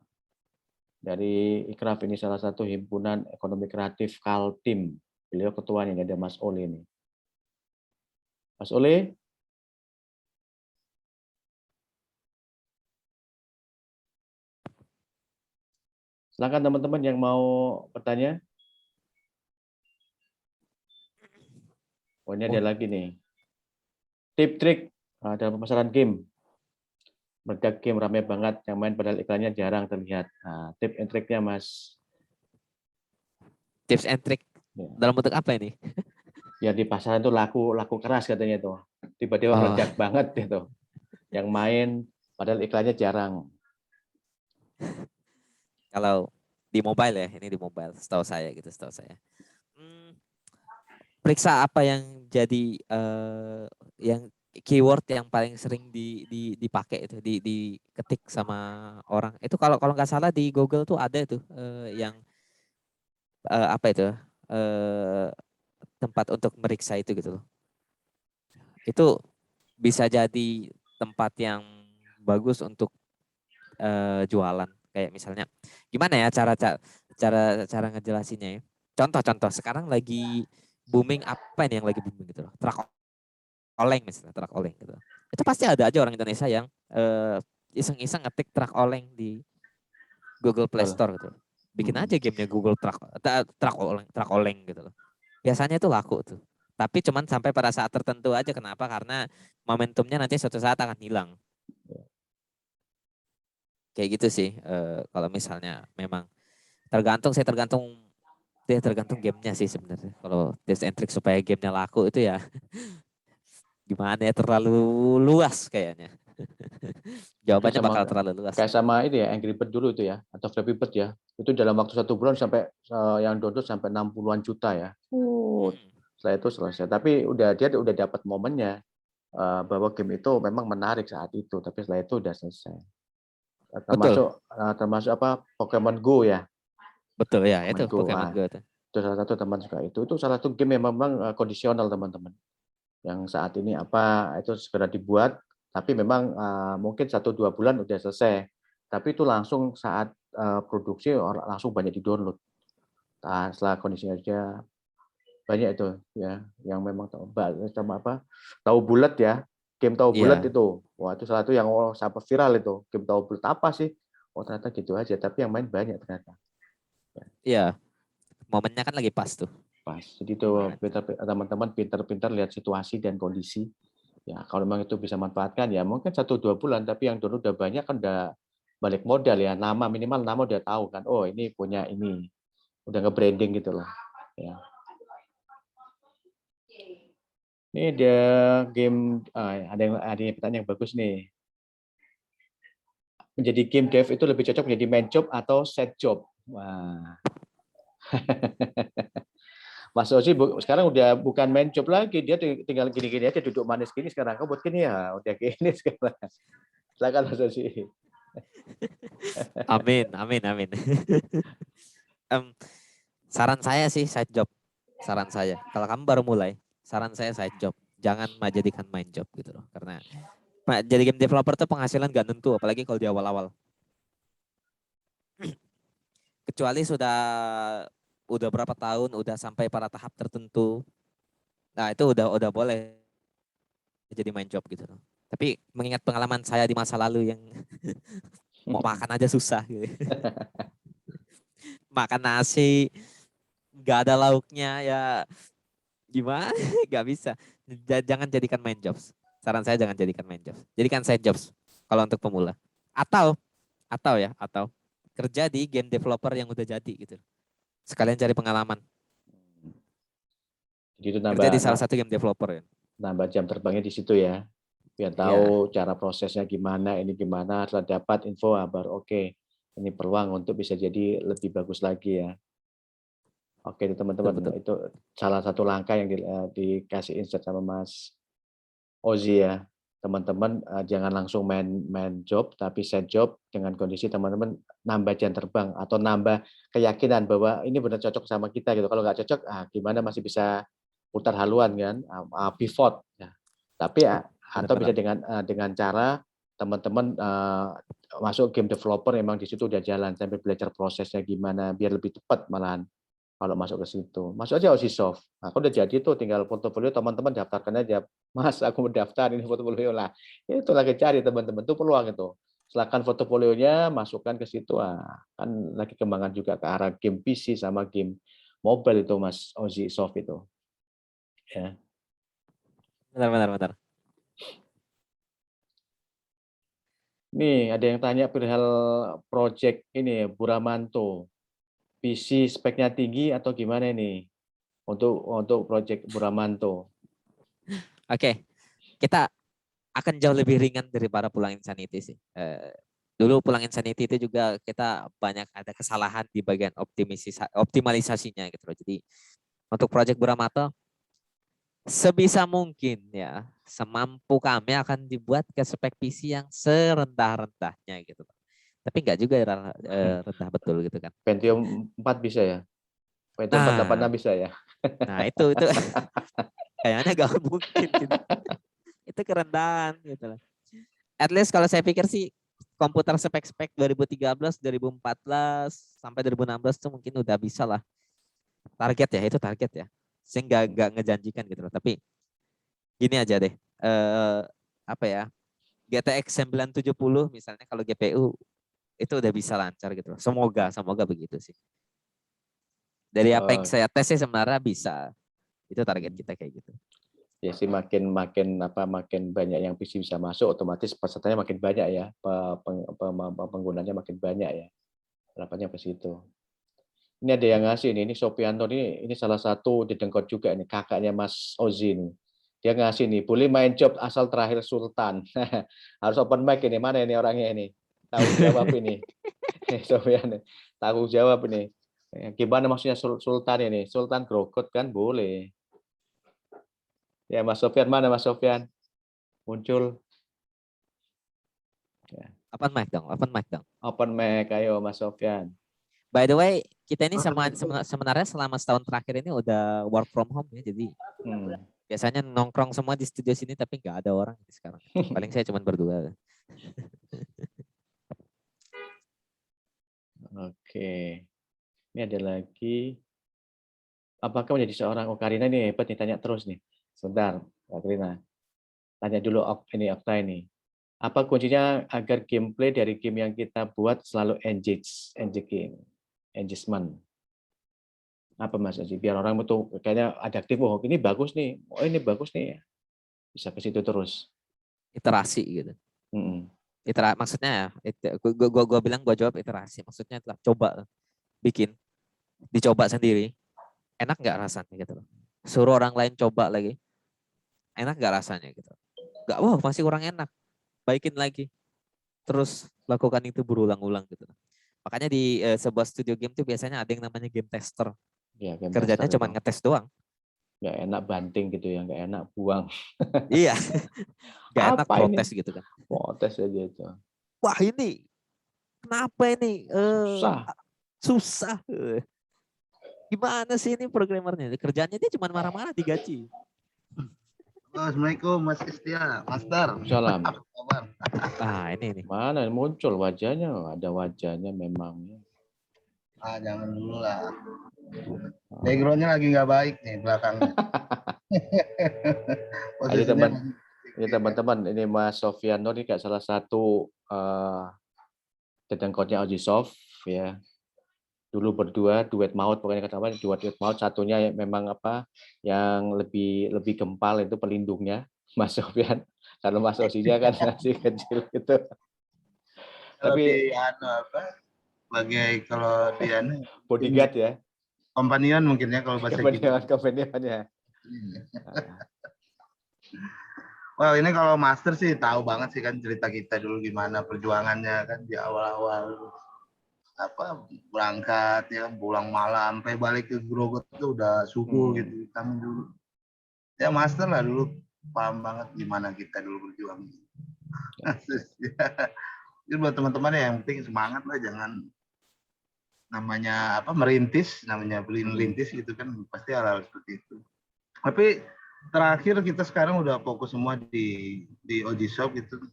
Dari Ikraf ini salah satu himpunan ekonomi kreatif Kaltim. Beliau ketuanya, ada Mas Ole ini. Mas Ole? Silakan teman-teman yang mau bertanya. Oh, ini ada lagi nih. Tip trik dalam pemasaran game. Meledak game ramai banget, yang main padahal iklannya jarang terlihat. Nah, tip and triknya Mas. Tips and trick dalam bentuk apa ini? Ya di pasaran itu laku keras katanya itu. Tiba-tiba meledak banget itu. Yang main padahal iklannya jarang. Kalau di mobile ya, ini di mobile, setahu saya gitu, setahu saya. Periksa apa yang jadi yang keyword yang paling sering dipakai itu, diketik sama orang. Itu kalau nggak salah di Google tuh ada itu yang apa itu tempat untuk meriksa itu gitu loh. Itu bisa jadi tempat yang bagus untuk jualan. Kayak misalnya gimana ya cara ngejelasinnya ya. Contoh sekarang lagi booming apa ini yang lagi booming gitu loh. Truk oleng misalnya, truk oleng gitu. Itu pasti ada aja orang Indonesia yang iseng-iseng ngetik truk oleng di Google Play Store gitu. Bikin aja gamenya Google truk oleng gitu loh. Biasanya itu laku tuh. Tapi cuman sampai pada saat tertentu aja. Kenapa? Karena momentumnya nanti suatu saat akan hilang. Kayak gitu sih. Kalau misalnya memang tergantung gamenya sih sebenarnya. Kalau tips and trick supaya gamenya laku itu ya gimana ya, terlalu luas kayaknya. Jawabannya bakal terlalu luas. Kayak sama ini ya, Angry Bird dulu itu ya, atau Flappy Bird ya. Itu dalam waktu 1 bulan sampai yang download sampai 60-an juta ya. Setelah itu selesai. Tapi dia udah dapat momennya bahwa game itu memang menarik saat itu. Tapi setelah itu udah selesai. Termasuk apa Pokemon Go ya. Betul ya, itu Pokemon Pokemon Go itu. Itu salah satu teman juga itu salah satu game yang memang kondisional teman-teman. Yang saat ini apa itu segera dibuat, tapi memang mungkin 1-2 bulan udah selesai. Tapi itu langsung saat produksi langsung banyak di-download. Nah, setelah kondisinya aja banyak itu ya yang memang tahu bulat ya, game tahu bulat itu. Wah, itu salah satu yang sampai viral itu. Game tahu bulat apa sih? Oh, ternyata gitu aja, tapi yang main banyak ternyata. Iya. Momennya kan lagi pas tuh. Pas. Jadi tuh teman-teman pintar-pintar lihat situasi dan kondisi. Ya, kalau memang itu bisa manfaatkan ya mungkin 1-2 bulan, tapi yang dulu udah banyak kan udah balik modal ya, minimal nama udah tahu kan, oh ini punya ini, udah nge-branding gitu loh. Ya. Ini ada game, ada yang pertanyaan yang bagus nih. Menjadi game dev itu lebih cocok menjadi main job atau side job? Wah. Mas Ozi sekarang udah bukan main job lagi, dia tinggal gini-gini aja, duduk manis gini sekarang. Kau buat gini ya, udah gini sekarang. Silakan Mas Ozi. Amin, amin, amin. Saran saya sih side job. Saran saya, kalau kamu baru mulai, saran saya side job. Jangan jadikan main job gitu loh. Karena jadi game developer tuh penghasilan gak tentu, apalagi kalau di awal-awal. Kecuali udah berapa tahun, udah sampai pada tahap tertentu. Nah itu udah boleh jadi main job gitu loh. Tapi mengingat pengalaman saya di masa lalu yang mau makan aja susah gitu. Makan nasi nggak ada lauknya ya gimana? Nggak bisa. Jangan jadikan main jobs. Saran saya jangan jadikan main jobs. Jadikan side jobs kalau untuk pemula. Atau kerja di game developer yang udah jadi gitu. Sekalian cari pengalaman. Jadi itu Kerja di salah satu game developer ya. nambah jam terbangnya di situ ya. Biar tahu cara prosesnya gimana, ini gimana, setelah dapat info baru oke. Ini peluang untuk bisa jadi lebih bagus lagi ya. Oke teman-teman, Betul. itu salah satu langkah yang dikasih insight sama Mas Ozi ya. Teman-teman jangan langsung main job, tapi side job dengan kondisi teman-teman nambah jam terbang atau nambah keyakinan bahwa ini benar cocok sama kita gitu. Kalau nggak cocok, gimana masih bisa putar haluan kan, pivot. Ya. Tapi atau bisa dengan cara teman-teman masuk game developer memang di situ udah jalan sampai belajar prosesnya gimana biar lebih cepat malahan kalau masuk ke situ. Masuk aja Osisoft. Nah, kalau udah jadi tuh tinggal portofolio teman-teman daftarkan aja. Mas, aku mau daftar ini portofolio lah. Itu lagi cari teman-teman itu peluang itu. Silakan portofolionya masukkan ke situ. Kan lagi kembangan juga ke arah game PC sama game mobile itu Mas Osisoft itu. Ya. Benar. Nih, ada yang tanya perihal project ini Buramanto. PC speknya tinggi atau gimana ini? Untuk project Buramanto. Oke. Kita akan jauh lebih ringan daripada Pulang Insanity sih. Dulu Pulang Insanity itu juga kita banyak ada kesalahan di bagian optimalisasinya gitu loh. Jadi untuk project Buramato sebisa mungkin ya, semampu kami akan dibuat ke spek PC yang serendah-rendahnya gitu. Tapi enggak juga rendah betul gitu kan. Pentium 4 bisa ya? Pentium 486 bisa ya? Nah, itu kayaknya gak mungkin gitu. Itu kerendahan gitu loh. At least kalau saya pikir sih komputer spek-spek 2013, 2014 sampai 2016 tuh mungkin udah bisa lah. Target ya, itu target ya. Saya nggak ngejanjikan gitu loh. Tapi gini aja deh. Apa ya? GTX 970 misalnya kalau GPU itu udah bisa lancar gitu loh. Semoga begitu sih. Dari apa yang saya tes sih sebenarnya bisa. Itu target kita kayak gitu. Ya sih makin banyak yang PC bisa masuk, otomatis pesertanya makin banyak ya, penggunanya makin banyak ya. Harapannya ke situ. Ini ada yang ngasih ini Sopianto ini salah satu didengkot juga ini kakaknya Mas Ozi nih. Dia ngasih nih, boleh main job asal terakhir Sultan. Harus open mic ini, mana ini orangnya ini? Tahu jawab ini. Sopian, tahu jawab ini. Gimana maksudnya Sultan ini? Sultan Grogot kan boleh. Ya Mas Sofyan, mana Mas Sofyan? Muncul. Ya. Open mic dong. Open mic, ayo Mas Sofyan. By the way, kita ini sebenarnya selama setahun terakhir ini udah work from home ya. Jadi biasanya nongkrong semua di studio sini tapi nggak ada orang sekarang. Paling saya cuma berdua. Oke. Ini ada lagi. Apakah menjadi seorang Karina ini hebat nih, tanya terus nih. Sebentar, Kak Karina. Tanya dulu Okta ini. Apa kuncinya agar gameplay dari game yang kita buat selalu engagement? Apa Mas Aji? Biar orang itu kayaknya adaptif. Oh ini bagus nih. Oh ini bagus nih. Bisa ke situ terus. Iterasi gitu. Maksudnya gue bilang gue jawab iterasi. Maksudnya adalah coba bikin, dicoba sendiri. Enak nggak rasanya gitu. Suruh orang lain coba lagi. Enak nggak rasanya gitu. Nggak, wah masih kurang enak. Baikin lagi. Terus lakukan itu berulang-ulang gitu. Makanya di sebuah studio game tuh biasanya ada yang namanya game tester. Ya, game Kerjanya tester cuma itu. ngetes doang. Nggak enak banting gitu ya, nggak enak buang. Iya. Gak enak Apa ini? protes gitu kan. Protes aja itu. Wah ini kenapa ini Susah. susah. Gimana sih ini programmernya? Kerjanya dia cuma marah-marah digaji. Assalamualaikum Mas Istia, Master. Salam. Apa kabar? Ah ini nih. Mana muncul wajahnya? Ada wajahnya memang. Jangan dulu lah. Backgroundnya lagi nggak baik nih belakangnya. Ini Posisinya teman-teman, ini Mas Sofiano ini kayak salah satu dedengkotnya Ojisoft ya. Dulu berdua duet maut, pokoknya kata apa, duet maut, satunya memang apa yang lebih gempal itu pelindungnya Mas Sofian. Kalau Mas Osinya kan masih kecil gitu. kalau Tapi di apa? Sebagai kalau di bodyguard ya. companion mungkin ya kalau bahasa kita. Kepentingannya. Well, ini kalau Master sih tahu banget sih kan cerita kita dulu gimana perjuangannya kan di awal-awal apa berangkat ya pulang malam sampai balik ke Grogot itu udah subuh gitu kami dulu. Ya Master lah dulu paham banget gimana kita dulu berjuang. Jadi buat teman-teman yang penting semangat lah, jangan namanya apa merintis, namanya melintis gitu kan pasti hal-hal seperti itu. Tapi terakhir kita sekarang udah fokus semua di Ojisoft gitu.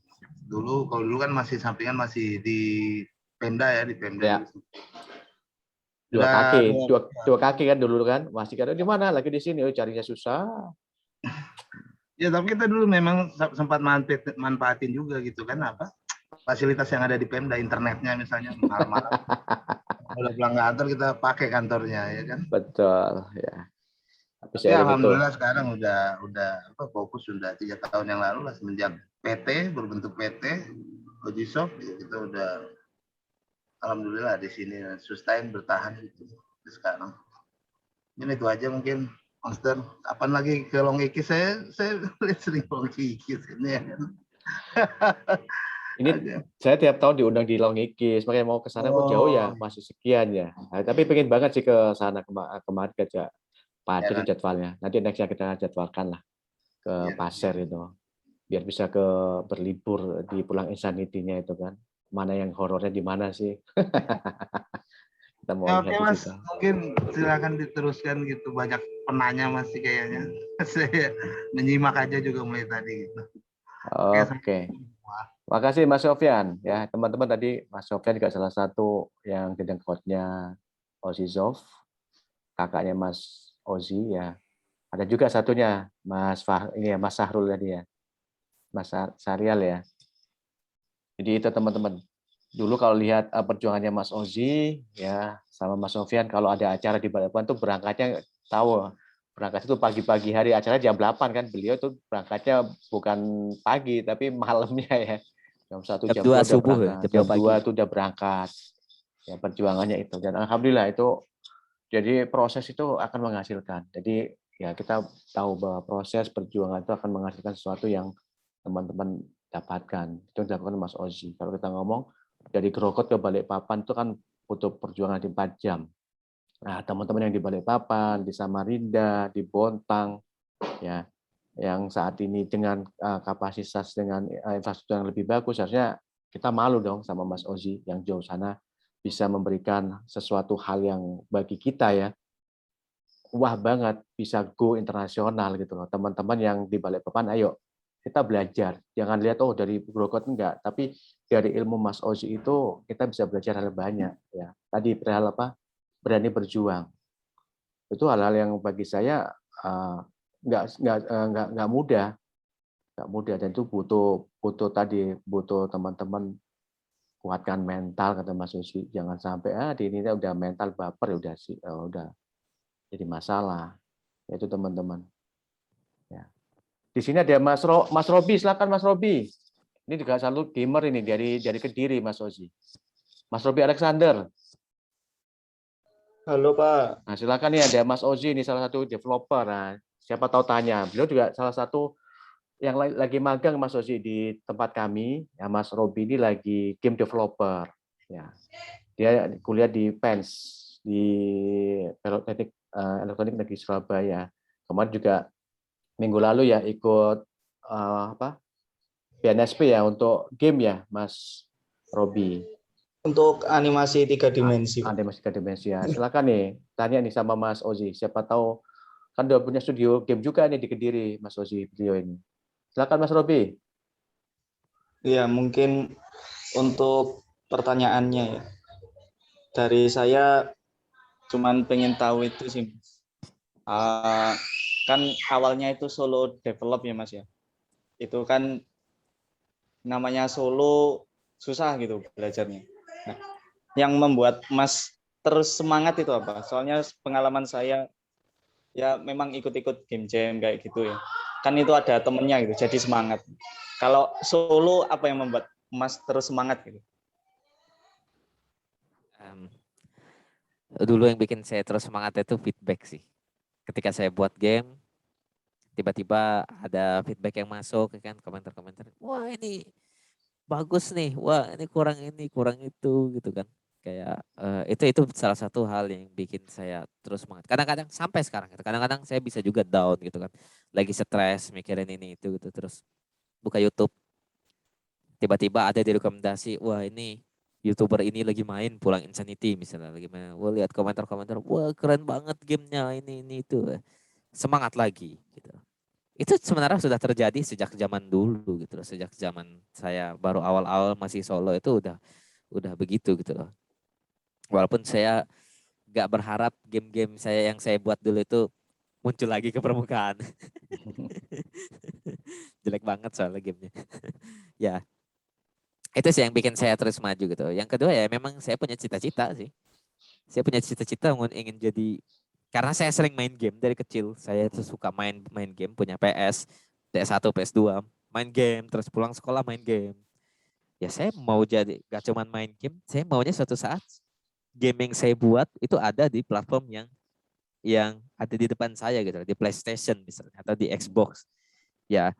Dulu kalau dulu kan masih sampingan masih di Pemda ya, di Pemda. Ya. Dua kaki kan dulu kan, masih kan di mana lagi di sini, carinya susah. Ya tapi kita dulu memang sempat manfaatin juga gitu kan apa fasilitas yang ada di Pemda, internetnya misalnya malam-malam. Udah pulang kantor kita pakai kantornya ya kan. Betul ya. Tapi alhamdulillah sekarang udah apa fokus sudah 3 tahun yang lalu lah semenjak PT berbentuk PT Ojisoft ya, kita udah alhamdulillah di sini sustain bertahan gitu sekarang. Ini itu aja mungkin Monster. Kapan lagi ke Long Ikis saya sering Long Ikis ini ya kan. Ini saya tiap tahun diundang di Long Ikis, makanya mau ke sana kok jauh ya, masih sekian ya. Nah, tapi pengen banget sih ke sana kemarin kerja padat ya, jadwalnya. Nanti nextnya kita jadwalkan lah ke Pasir itu, biar bisa ke berlibur di Pulang Insanity-nya itu kan. Mana yang horornya di mana sih? Kita mau ya, oke Mas, mungkin silakan diteruskan gitu, banyak penanya masih kayaknya. Saya menyimak aja juga mulai tadi gitu. Oke. Makasih Mas Sofyan ya, teman-teman. Tadi Mas Sofyan juga salah satu yang dedengkotnya Ojisoft, kakaknya Mas Ozi ya. Ada juga satunya Mas ini ya, Mas Sahrul tadi ya, Mas Sarial ya. Jadi itu teman-teman. Dulu kalau lihat perjuangannya Mas Ozi ya sama Mas Sofyan, kalau ada acara di Balikpapan tuh berangkatnya tahu. Berangkat itu pagi-pagi hari, acara jam 8 kan. Beliau tuh berangkatnya bukan pagi tapi malamnya ya. Jam 1 jam 2 udah berangkat. Jam 2 itu udah berangkat. Ya perjuangannya itu. Dan alhamdulillah itu jadi proses itu akan menghasilkan. Jadi ya kita tahu bahwa proses perjuangan itu akan menghasilkan sesuatu yang teman-teman dapatkan. Itu yang dilakukan Mas Ozi. Kalau kita ngomong dari Grogot ke Balikpapan itu kan butuh perjuangan di 4 jam. Nah, teman-teman yang di Balikpapan, di Samarinda, di Bontang, ya, yang saat ini dengan kapasitas dengan infrastruktur yang lebih bagus, harusnya kita malu dong sama Mas Ozi yang jauh sana bisa memberikan sesuatu hal yang bagi kita ya, wah banget, bisa go internasional gitu loh. Teman-teman yang di Balikpapan, ayo kita belajar. Jangan lihat oh dari Grogot enggak, tapi dari ilmu Mas Ozi itu kita bisa belajar hal banyak ya. Tadi perihal apa? Berani berjuang. Itu hal-hal yang bagi saya nggak mudah, dan itu butuh teman-teman kuatkan mental, kata Mas Ozi. Jangan sampai di ini udah mental baper udah jadi masalah. Itu teman-teman. Ya. Di sini ada Mas Robi, silakan Mas Robi. Ini juga selalu gamer ini dari Kediri Mas Ozi. Mas Robi Alexander. Halo Pak. Nah, silakan nih ada Mas Ozi ini salah satu developer. Nah, siapa tahu tanya. Beliau juga salah satu yang lagi magang Mas Ozi di tempat kami. Ya, Mas Robi ini lagi game developer. Ya. Dia kuliah di PENS di Politeknik Elektronik Negeri Surabaya. Kemarin juga minggu lalu ya ikut BNSP ya untuk game ya, Mas Robi. Untuk animasi 3 dimensi. Animasi 3 dimensi ya. Silakan nih, tanya nih sama Mas Ozi. Siapa tahu kan dia punya studio game juga nih di Kediri, Mas Ozi, video ini. Silakan Mas Robi. Ya, mungkin untuk pertanyaannya ya. Dari saya cuman pengen tahu itu sih. Kan awalnya itu solo develop ya Mas ya. Itu kan namanya solo susah gitu belajarnya. Nah, yang membuat Mas terus semangat itu apa? Soalnya pengalaman saya ya memang ikut-ikut game jam kayak gitu ya. Kan itu ada temennya gitu, jadi semangat. Kalau solo apa yang membuat Mas terus semangat gitu? Dulu yang bikin saya terus semangat itu feedback sih. Ketika saya buat game, tiba-tiba ada feedback yang masuk, kan komentar-komentar. Wah ini bagus nih, wah ini kurang itu gitu kan. Kayak itu salah satu hal yang bikin saya terus semangat. Kadang-kadang sampai sekarang, kadang-kadang saya bisa juga down gitu kan. Lagi stres mikirin ini itu gitu, terus buka YouTube. Tiba-tiba ada direkomendasi, wah ini YouTuber ini lagi main Pulang Insanity misalnya lagi main. Wah lihat komentar-komentar, wah keren banget gamenya ini itu. Semangat lagi gitu. Itu sebenarnya sudah terjadi sejak zaman dulu gitu loh. Sejak zaman saya baru awal-awal masih solo itu udah begitu gitu loh. Walaupun saya gak berharap game-game saya yang saya buat dulu itu muncul lagi ke permukaan. Jelek banget soalnya gamenya. Ya, itu sih yang bikin saya terus maju gitu. Yang kedua ya memang saya punya cita-cita sih. Saya punya cita-cita ingin jadi, karena saya sering main game dari kecil. Saya tuh suka main game, punya PS1, PS2, main game, terus pulang sekolah main game. Ya saya mau jadi, gak cuma main game, saya maunya suatu saat game yang saya buat itu ada di platform yang ada di depan saya gitu, di PlayStation misalnya atau di Xbox. Ya,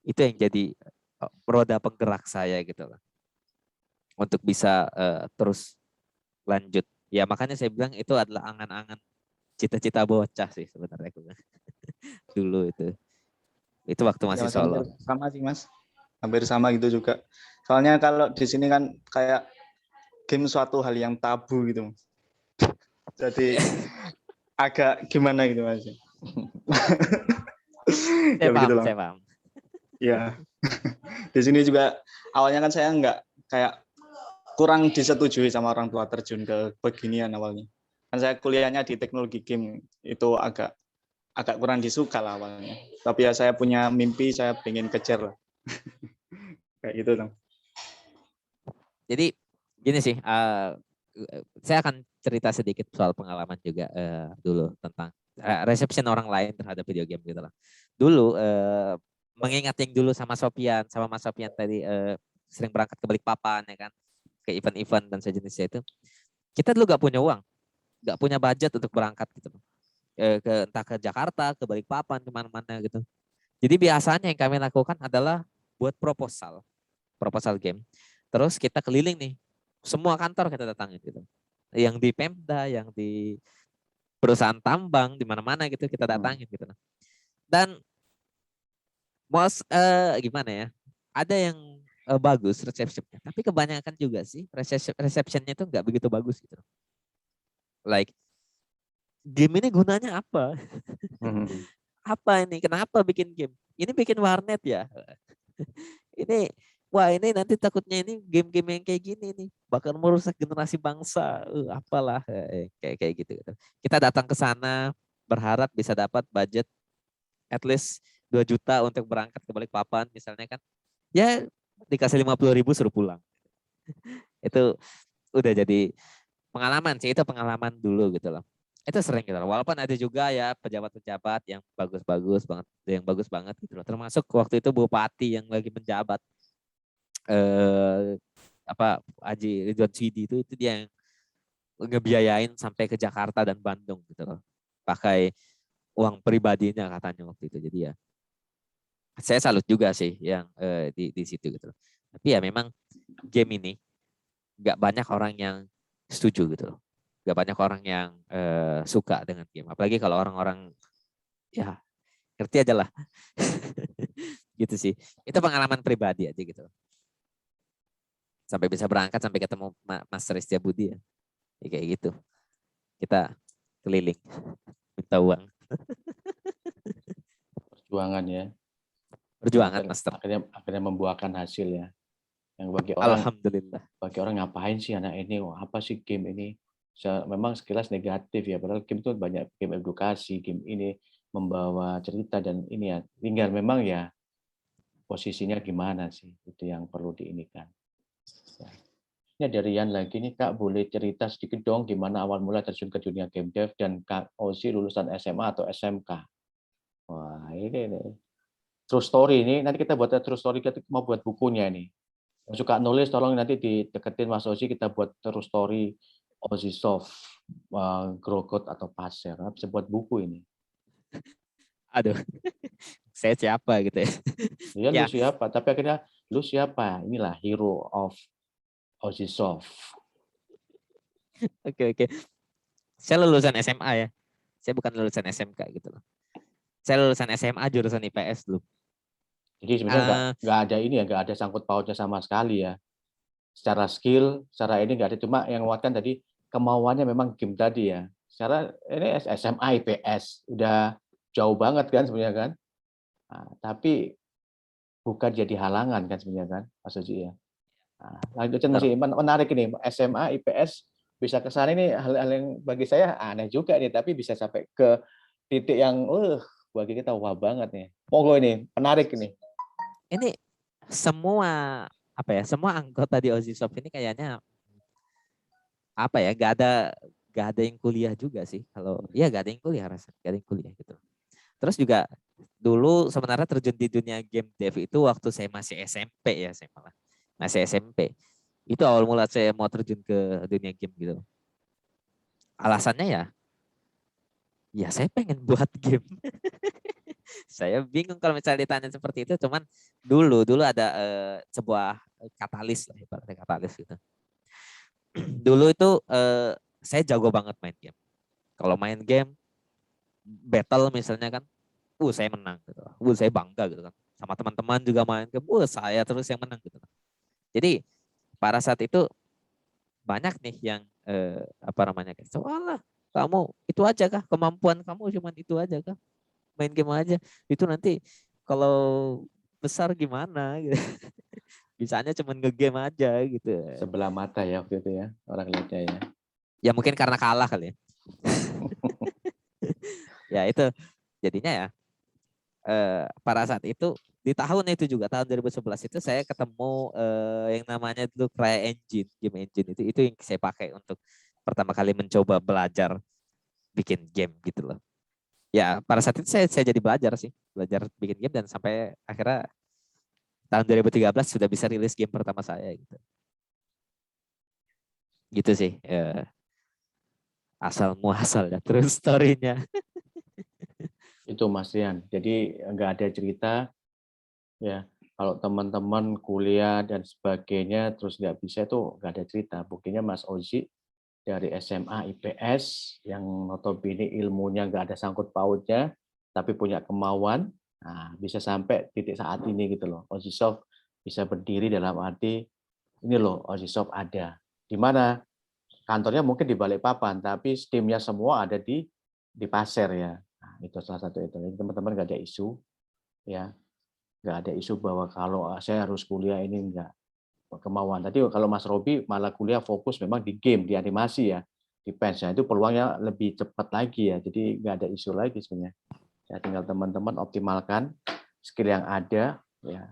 itu yang jadi roda penggerak saya gitu loh. Untuk bisa terus lanjut. Ya makanya saya bilang itu adalah angan-angan cita-cita bocah sih sebenarnya aku. Dulu itu. Itu waktu masih Ya, solo. sama sih Mas. Hampir sama gitu juga. Soalnya kalau di sini kan kayak game suatu hal yang tabu gitu. Jadi agak gimana gitu Mas. Ya begitu loh. Saya paham. Ya. Di sini juga awalnya kan saya nggak kayak kurang disetujui sama orang tua terjun ke beginian awalnya. Kan saya kuliahnya di teknologi game, itu agak kurang disuka lah awalnya. Tapi ya saya punya mimpi, saya pengen kejar lah. Kayak gitu dong. Jadi gini sih, saya akan cerita sedikit soal pengalaman juga dulu tentang reception orang lain terhadap video game gitu lah. Dulu mengingat yang dulu sama Mas Sopian tadi sering berangkat ke Balikpapan ya kan, ke event-event dan sejenisnya itu. Kita dulu gak punya uang, gak punya budget untuk berangkat gitu. Entah ke Jakarta, ke Balikpapan, kemana-mana gitu. Jadi biasanya yang kami lakukan adalah buat proposal game. Terus kita keliling nih, semua kantor kita datangin gitu. Yang di Pemda, yang di perusahaan tambang, di mana-mana gitu kita datangin gitu. Dan gimana ya? Ada yang bagus receptionnya, tapi kebanyakan juga sih receptionnya itu nggak begitu bagus gitu. Like game ini gunanya apa? Apa ini? Kenapa bikin game? Ini bikin warnet ya? Ini nanti takutnya ini game-game yang kayak gini nih bakal merusak generasi bangsa. Apalah kayak gitu. Kita datang ke sana berharap bisa dapat budget at least 2 juta untuk berangkat ke Balikpapan misalnya kan. Ya dikasih 50.000 suruh pulang. Itu udah jadi pengalaman sih, itu pengalaman dulu gitu loh. Itu sering gitu loh. Walaupun ada juga ya pejabat-pejabat yang bagus banget gitu loh. Termasuk waktu itu bupati yang lagi menjabat Haji Ridwan Sidi itu dia yang ngebiayain sampai ke Jakarta dan Bandung gitu loh. Pakai uang pribadinya katanya waktu itu. Jadi ya saya salut juga sih yang di situ gitu loh. Tapi ya memang game ini nggak banyak orang yang setuju gitu loh. Gak banyak orang yang suka dengan game. Apalagi kalau orang-orang ya ngerti aja lah. Gitu sih. Itu pengalaman pribadi aja gitu. Sampai bisa berangkat sampai ketemu Mas Rizya Budi ya. Ya kayak gitu. Kita keliling minta uang. Perjuangan ya. Perjuangan Master. Akhirnya membuahkan hasil ya. Yang bagi orang ngapain sih anak ini? Oh, apa sih game ini? Memang sekilas negatif ya. Padahal game itu banyak game edukasi, game ini membawa cerita dan ini ya. Tinggal memang ya posisinya gimana sih? Itu yang perlu diinikan. Ya. Ini dari Rian lagi nih Kak, boleh cerita sedikit dong gimana awal mula terjun ke dunia game dev dan Kak Ozi lulusan SMA atau SMK? Wah ini nih. True story ini, nanti kita buat true story, kita mau buat bukunya nih. Yang suka nulis tolong nanti dideketin Mas Ozi, kita buat true story Ozi Soft, Growcode atau Passer. Bisa buat buku ini. Aduh, saya siapa gitu ya. Ya, lu siapa? Tapi akhirnya lu siapa? Inilah hero of Ozi Soft. Oke. Saya lulusan SMA ya. Saya bukan lulusan SMK gitu loh. Saya lulusan SMA jurusan IPS dulu. Jadi sebenarnya nggak ada ini ya, nggak ada sangkut pautnya sama sekali ya. Secara skill, secara ini nggak ada. Cuma yang menguatkan tadi kemauannya memang game tadi ya. Secara ini SMA IPS udah jauh banget kan sebenarnya kan. Nah, tapi bukan jadi halangan kan sebenarnya kan, Mas Oji ya. Nah, lanjutkan masih menarik ini SMA IPS bisa ke sana ini hal-hal yang bagi saya aneh juga nih, tapi bisa sampai ke titik yang bagi kita wah banget nih. Monggo ini menarik ini. Ini semua semua anggota di Ozi Soft ini kayaknya gak ada yang kuliah juga sih. Kalau gak ada yang kuliah rasanya, gak ada yang kuliah gitu. Terus juga dulu sebenarnya terjun di dunia game dev itu waktu saya masih SMP ya, saya malah masih SMP. Itu awal mula saya mau terjun ke dunia game gitu. Alasannya ya saya pengen buat game. Saya bingung kalau misalnya ditanya seperti itu, cuman dulu ada sebuah katalis lah, ibaratnya katalis gitu. Dulu itu saya jago banget main game. Kalau main game battle misalnya kan, saya menang gitu. Saya bangga gitu kan. Sama teman-teman juga main game, saya terus yang menang gitu. Jadi pada saat itu banyak nih yang soalnya kamu itu aja kah, kemampuan kamu cuma itu aja kah, main game aja, itu nanti kalau besar gimana gitu. Bisanya cuma ngegame aja gitu. Sebelah mata ya waktu itu ya orang lihatnya ya. Ya mungkin karena kalah kali ya. Ya itu jadinya ya pada saat itu di tahun itu juga tahun 2011 itu saya ketemu yang namanya dulu CryEngine, game engine itu yang saya pakai untuk pertama kali mencoba belajar bikin game gitu loh. Ya pada saat itu saya jadi belajar bikin game dan sampai akhirnya tahun 2013 sudah bisa rilis game pertama saya gitu. Gitu sih. Asal muasal ya terus story-nya. Itu Mas Rian. Jadi nggak ada cerita ya. Kalau teman-teman kuliah dan sebagainya terus nggak bisa itu nggak ada cerita. Buktinya Mas Ozi dari SMA IPS yang notabene ilmunya nggak ada sangkut pautnya, tapi punya kemauan, nah bisa sampai titik saat ini gitu loh. Ozi Soft bisa berdiri dalam arti ini loh Ozi Soft ada. Di mana kantornya mungkin di Balikpapan, tapi timnya semua ada di Pasir ya. Nah, itu salah satu itu. Jadi teman-teman nggak ada isu ya, nggak ada isu bahwa kalau saya harus kuliah ini enggak kemauan. Tadi kalau Mas Robi malah kuliah fokus memang di game, di animasi ya, di PES ya, itu peluangnya lebih cepat lagi ya. Jadi nggak ada isu lagi sebenarnya. Ya tinggal teman-teman optimalkan skill yang ada ya.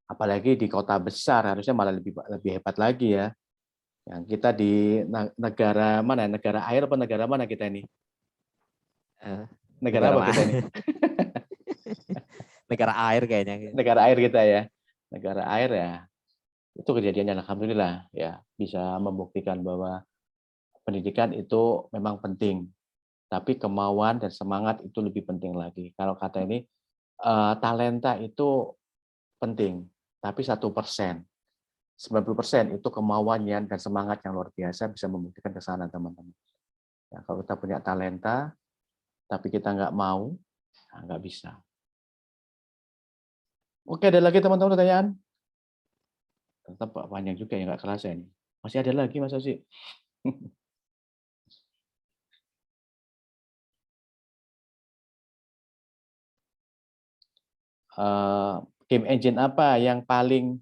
Apalagi di kota besar harusnya malah lebih hebat lagi ya. Yang kita di negara mana? Negara air apa negara mana kita ini? Negara apa kita ini? Negara air kayaknya. Negara air kita ya. Negara air ya. Itu kejadiannya alhamdulillah ya bisa membuktikan bahwa pendidikan itu memang penting. Tapi kemauan dan semangat itu lebih penting lagi. Kalau kata ini talenta itu penting, tapi 1%. 90% itu kemauannya dan semangat yang luar biasa bisa membuktikan ke sana teman-teman. Ya, kalau kita punya talenta, tapi kita nggak mau, nah, nggak bisa. Oke, ada lagi teman-teman pertanyaan? Tetap panjang juga ya, nggak kerasa ini. Masih ada lagi Mas Osi? Game engine apa yang paling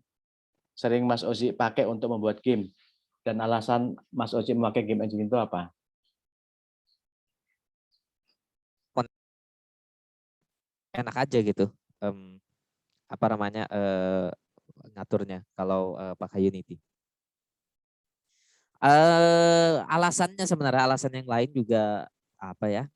sering Mas Ozi pakai untuk membuat game? Dan alasan Mas Ozi memakai game engine itu apa? Enak aja gitu. Apa namanya ngaturnya kalau pakai Unity. Alasannya sebenarnya alasan yang lain juga apa ya?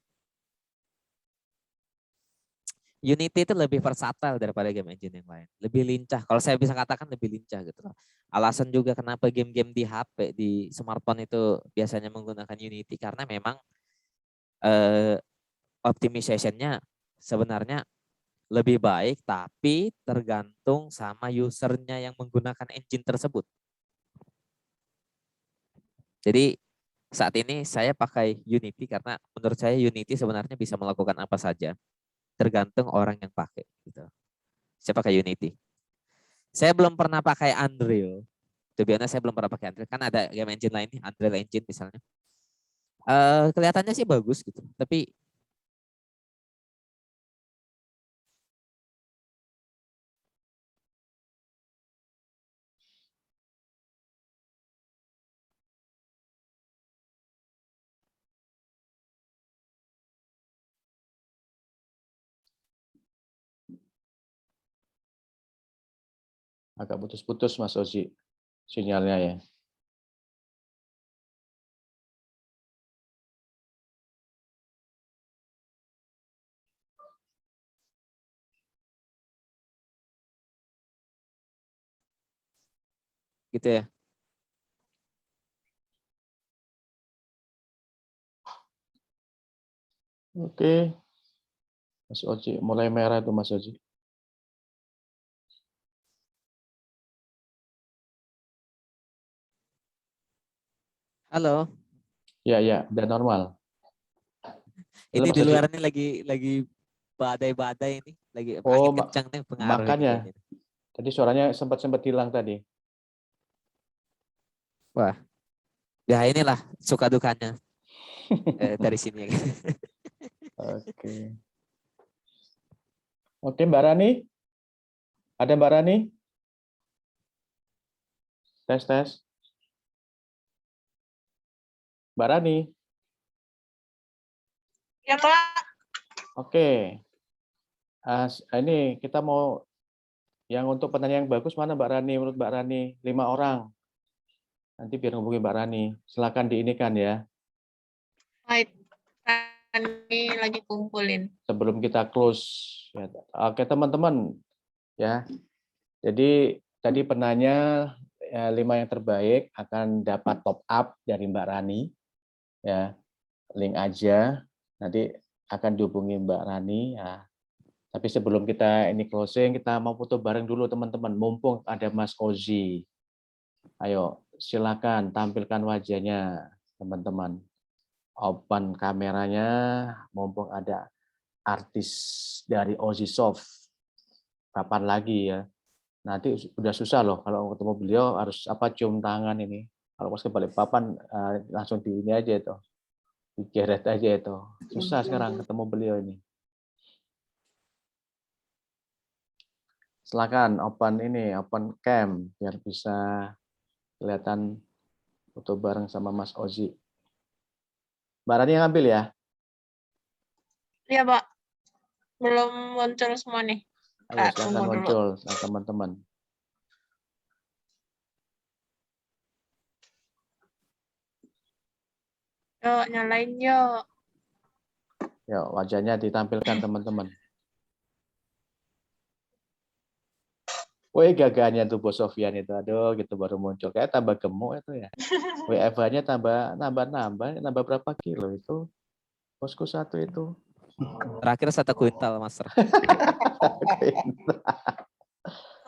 Unity itu lebih versatile daripada game engine yang lain. Lebih lincah. Kalau saya bisa katakan lebih lincah gitu loh. Alasan juga kenapa game-game di HP, di smartphone itu biasanya menggunakan Unity karena memang optimization-nya sebenarnya lebih baik, tapi tergantung sama usernya yang menggunakan engine tersebut. Jadi saat ini saya pakai Unity karena menurut saya Unity sebenarnya bisa melakukan apa saja. Tergantung orang yang pakai gitu. Saya pakai Unity. Saya belum pernah pakai Unreal. Sebenarnya saya belum pernah pakai Unreal. Kan ada game engine lain nih, Unreal Engine misalnya. Kelihatannya sih bagus gitu. Tapi Agak putus-putus Mas Ozi sinyalnya ya. gitu ya. Oke. Mas Ozi mulai merah tuh Mas Ozi. Halo. Ya, ya, udah normal. Halo, Ini Mas di Ozi. luar ini lagi badai-badai ini, lagi Oh, angin kencang nih pengaruh ini makanya. kayaknya. Tadi suaranya sempat hilang tadi. Wah, ya inilah suka dukanya dari sini. Oke. Oke, Mbak Rani. Ada Mbak Rani? Tes, tes. Mbak Rani. Ya, Pak. Oke. Ini kita mau yang untuk pertanyaan yang bagus mana Mbak Rani? Menurut Mbak Rani, 5 orang. Nanti biar hubungi Mbak Rani. Silakan diinikan ya. Baik. Ini lagi kumpulin. Sebelum kita close. Ya. Oke teman-teman. Ya. Jadi tadi penanya 5 yang terbaik akan dapat top up dari Mbak Rani. Ya. Link aja. Nanti akan dihubungi Mbak Rani. Ya. Tapi sebelum kita ini closing, kita mau foto bareng dulu teman-teman. Mumpung ada Mas Ozi. Ayo, silakan tampilkan wajahnya teman-teman. Open kameranya, mumpung ada artis dari Ozi Soft. Kapan lagi ya? Nanti udah susah loh kalau ketemu beliau harus apa cium tangan ini. Kalau pas ke Balikpapan langsung di ini aja itu. Digeret aja itu. Susah sekarang ketemu beliau ini. Silakan open cam biar bisa kelihatan foto bareng sama Mas Ozi. Mbak Rani yang ambil ya? Iya, Pak. Belum muncul semua nih. Ayo silakan Tunggu dulu. muncul teman-teman. Yuk, nyalain yuk. Yuk, wajahnya ditampilkan teman-teman. Woi, gagahnya tuh Bos Sofian itu. Aduh, gitu baru muncul. Kayak tambah gemuk itu ya. WFH-nya nambah berapa kilo itu? Bosku satu itu. Terakhir 1 kuintal, Master.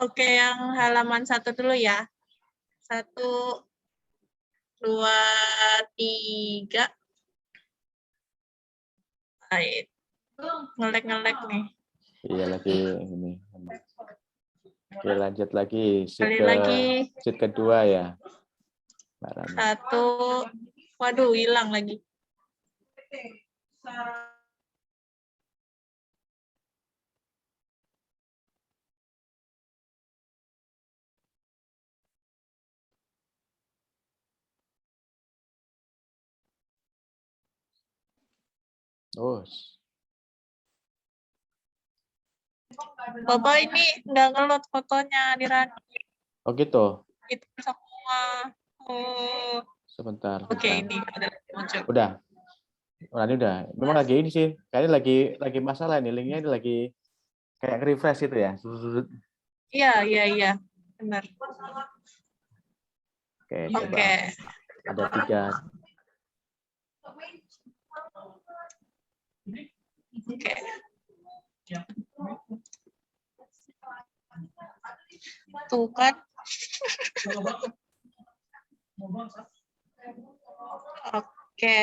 Oke, yang halaman 1 dulu ya. 1, 2, 3. Baik. Ngelek-ngelek nih. Iya lagi ini. Oke, lanjut lagi. Kali lagi. Sheet kedua ya. Mbak Rani. 1. Waduh, hilang lagi. Oh, Bapak ini nggak ngelot fotonya di Rani. oh gitu. Itu semua. Oh, Sebentar. oke, sebentar. ini ada muncul. Udah. Rani udah. Memang lagi ini sih. Kayaknya lagi masalah nih. Linknya ini lagi kayak refresh itu ya. Iya. Benar. Oke, coba. Oke. Ada 3. Oke. Tuh kan. Oke.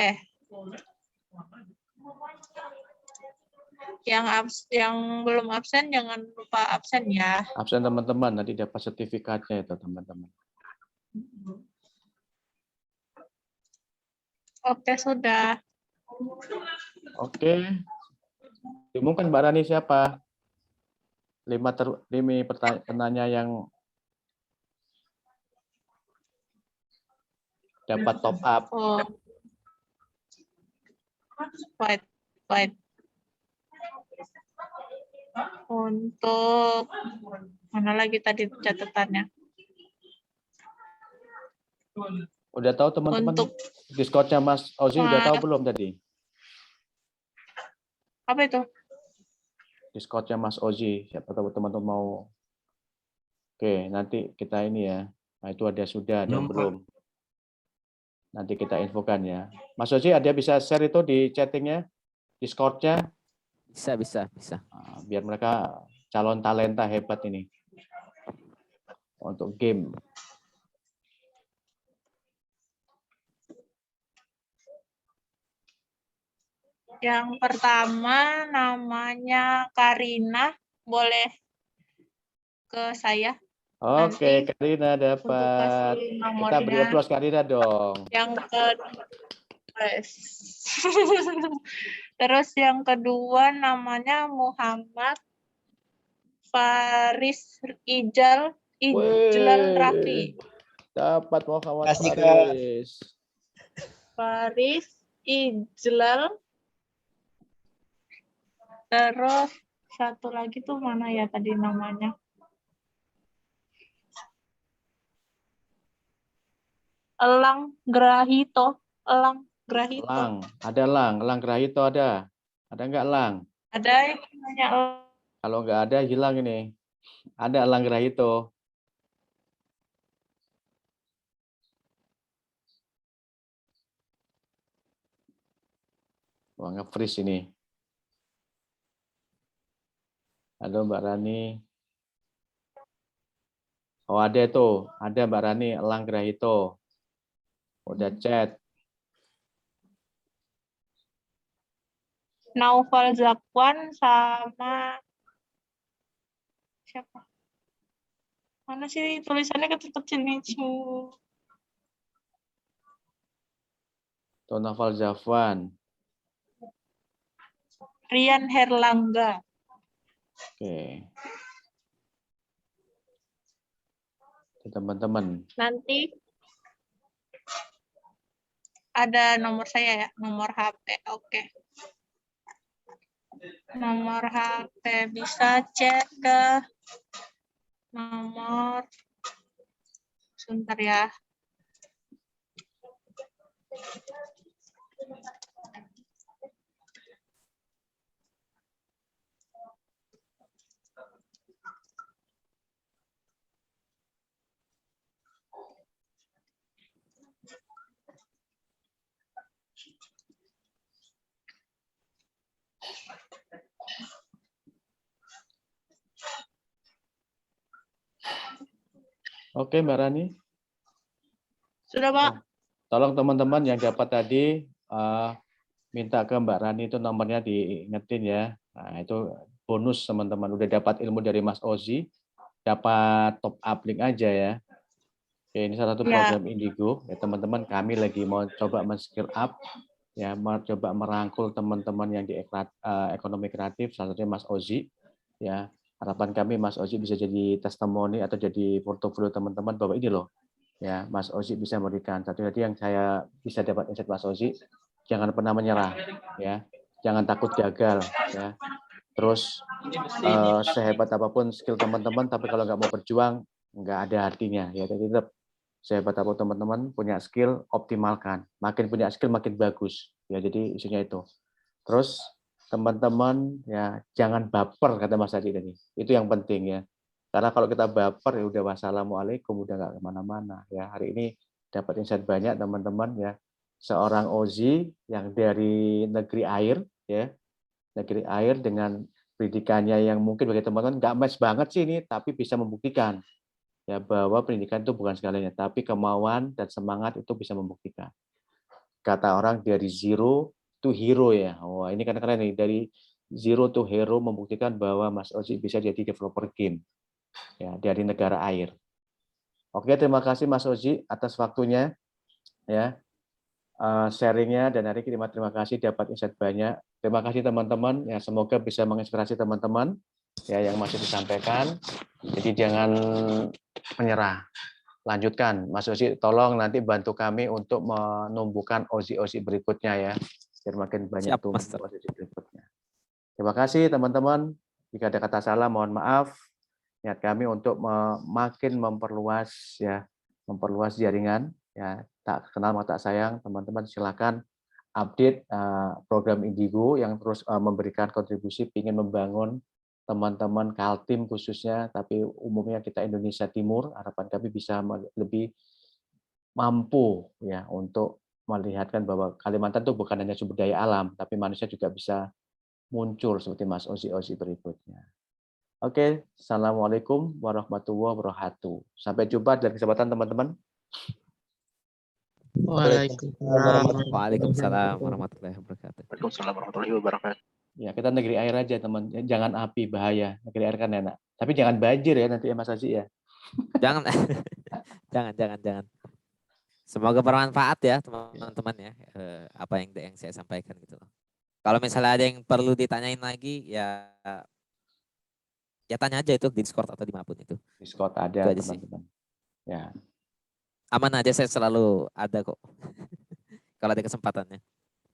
Yang belum absen jangan lupa absen ya. Absen teman-teman, nanti dapat sertifikatnya itu teman-teman. Oke, sudah. Oke. Diumumkan Mbak Rani siapa? 5 penanya yang dapat top up. Oh. Wait. Untuk mana lagi tadi catatannya? Udah tahu teman-teman? Untuk Discord-nya Mas Ozi udah tahu belum tadi? apa itu? Discord-nya Mas Ozi, siapa tahu teman-teman mau. Oke, nanti kita ini ya. Nah, itu ada sudah, ada belum. Nanti kita infokan ya. Mas Ozi, ada bisa share itu di chattingnya, Discord-nya? Bisa. Nah, biar mereka calon talenta hebat ini untuk game. Yang pertama namanya Karina, boleh ke saya. Oke, Nanti Karina dapat. kasih Kita beri nomornya. aplaus Karina dong. Yang Terus yang kedua namanya Muhammad Faris Ijlal Raffi. Dapat Muhammad Kasih, Kak. Faris. Faris Ijlal. Terus satu lagi tuh mana ya tadi namanya? Elang Grahito. Lang, Elang Grahito ada. Ada enggak Lang? Ada yang namanya Elang. Kalau enggak ada hilang ini. Ada Elang Grahito. Wah, nge-freeze ini. Halo Mbak Rani. Oh ada itu, ada Mbak Rani, Elang Grahito. Udah chat. Naufal Zakwan sama siapa? Mana sih tulisannya kecil-kecil nih? Tonafal Zafwan. Rian Herlangga. Oke. Teman-teman. Nanti ada nomor saya ya, nomor HP. Oke. Nomor HP bisa cek ke nomor. Sebentar ya. Oke Mbak Rani. Sudah Pak? Tolong teman-teman yang dapat tadi minta ke Mbak Rani itu nomornya diingetin ya. Nah, itu bonus teman-teman. Udah dapat ilmu dari Mas Ozi, dapat top up link aja ya. Oke, ini salah satu Ya. program Indigo. Ya, teman-teman, kami lagi mau coba men-skill up, ya, mau coba merangkul teman-teman yang di ekonomi kreatif, salah satunya Mas Ozi. Ya, harapan kami Mas Ozi bisa jadi testimoni atau jadi portofolio teman-teman bahwa ini loh, ya, Mas Ozi bisa memberikan. Satu tadi yang saya bisa dapat insight Mas Ozi, jangan pernah menyerah, ya, jangan takut gagal, ya. Terus sehebat apapun skill teman-teman, tapi kalau nggak mau berjuang, nggak ada artinya, ya. Jadi tetap sehebat apapun teman-teman punya skill, optimalkan. Makin punya skill makin bagus, ya. Jadi isunya itu. Terus teman-teman ya jangan baper kata Mas Adi tadi. Itu yang penting ya. Karena kalau kita baper ya udah wassalamualaikum, udah nggak kemana-mana ya. Hari ini dapat insight banyak teman-teman ya. Seorang Ozi yang dari negeri air ya, negeri air dengan pendidikannya yang mungkin bagi teman-teman nggak match banget sih ini, tapi bisa membuktikan ya bahwa pendidikan itu bukan segalanya, tapi kemauan dan semangat itu bisa membuktikan. Kata orang dari zero to hero ya. Wah, ini kan keren nih, dari zero to hero membuktikan bahwa Mas Ozi bisa jadi developer game ya dari negara air. Oke, terima kasih Mas Ozi atas waktunya ya. Sharingnya dan hari ini terima kasih dapat insight banyak. Terima kasih teman-teman ya, semoga bisa menginspirasi teman-teman ya yang masih disampaikan. Jadi jangan menyerah. Lanjutkan, Mas Ozi, tolong nanti bantu kami untuk menumbuhkan Ozi-Ozi berikutnya ya, biar makin banyak Siap, tumbuh Master. Ozi berikutnya. Terima kasih teman-teman. Jika ada kata salah, mohon maaf. Niat kami untuk makin memperluas ya, memperluas jaringan ya. Tak kenal maka tak sayang, teman-teman silakan update program Indigo yang terus memberikan kontribusi, ingin membangun teman-teman Kaltim khususnya, tapi umumnya kita Indonesia Timur. Harapan kami bisa lebih mampu ya untuk melihatkan bahwa Kalimantan itu bukan hanya sumber daya alam, tapi manusia juga bisa muncul seperti Mas Ozi berikutnya. Oke, assalamualaikum warahmatullahi wabarakatuh. Sampai jumpa dan kesempatan teman-teman. Waalaikumsalam warahmatullahi wabarakatuh. Waalaikumsalam warahmatullahi wabarakatuh. Ya, kita negeri air aja teman, jangan api bahaya. Negeri air kan enak. Tapi jangan banjir ya nanti ya Mas Aziz ya. Jangan, jangan. Semoga bermanfaat ya teman-teman ya, apa yang saya sampaikan gitu loh. Kalau misalnya ada yang perlu ditanyain lagi ya tanya aja itu di Discord atau dimanapun itu. Discord ada teman-teman. Ya. Aman aja, saya selalu ada kok. Kalau ada kesempatannya.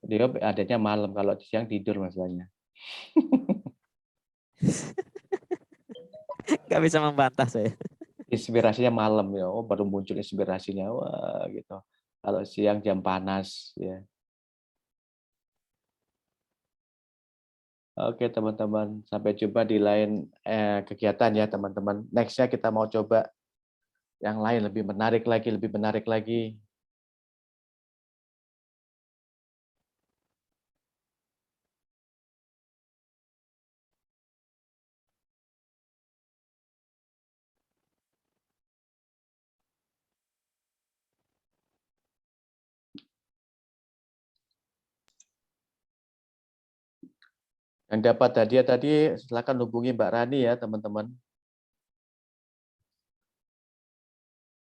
Dia adanya malam, kalau siang tidur masalahnya. Gak bisa membantah saya. Inspirasinya malam ya, oh baru muncul inspirasinya, wah gitu. Kalau siang jam panas ya. Oke teman-teman, sampai jumpa di lain kegiatan ya teman-teman. Nextnya kita mau coba yang lain lebih menarik lagi. Yang dapat hadiah tadi silakan hubungi Mbak Rani ya teman-teman.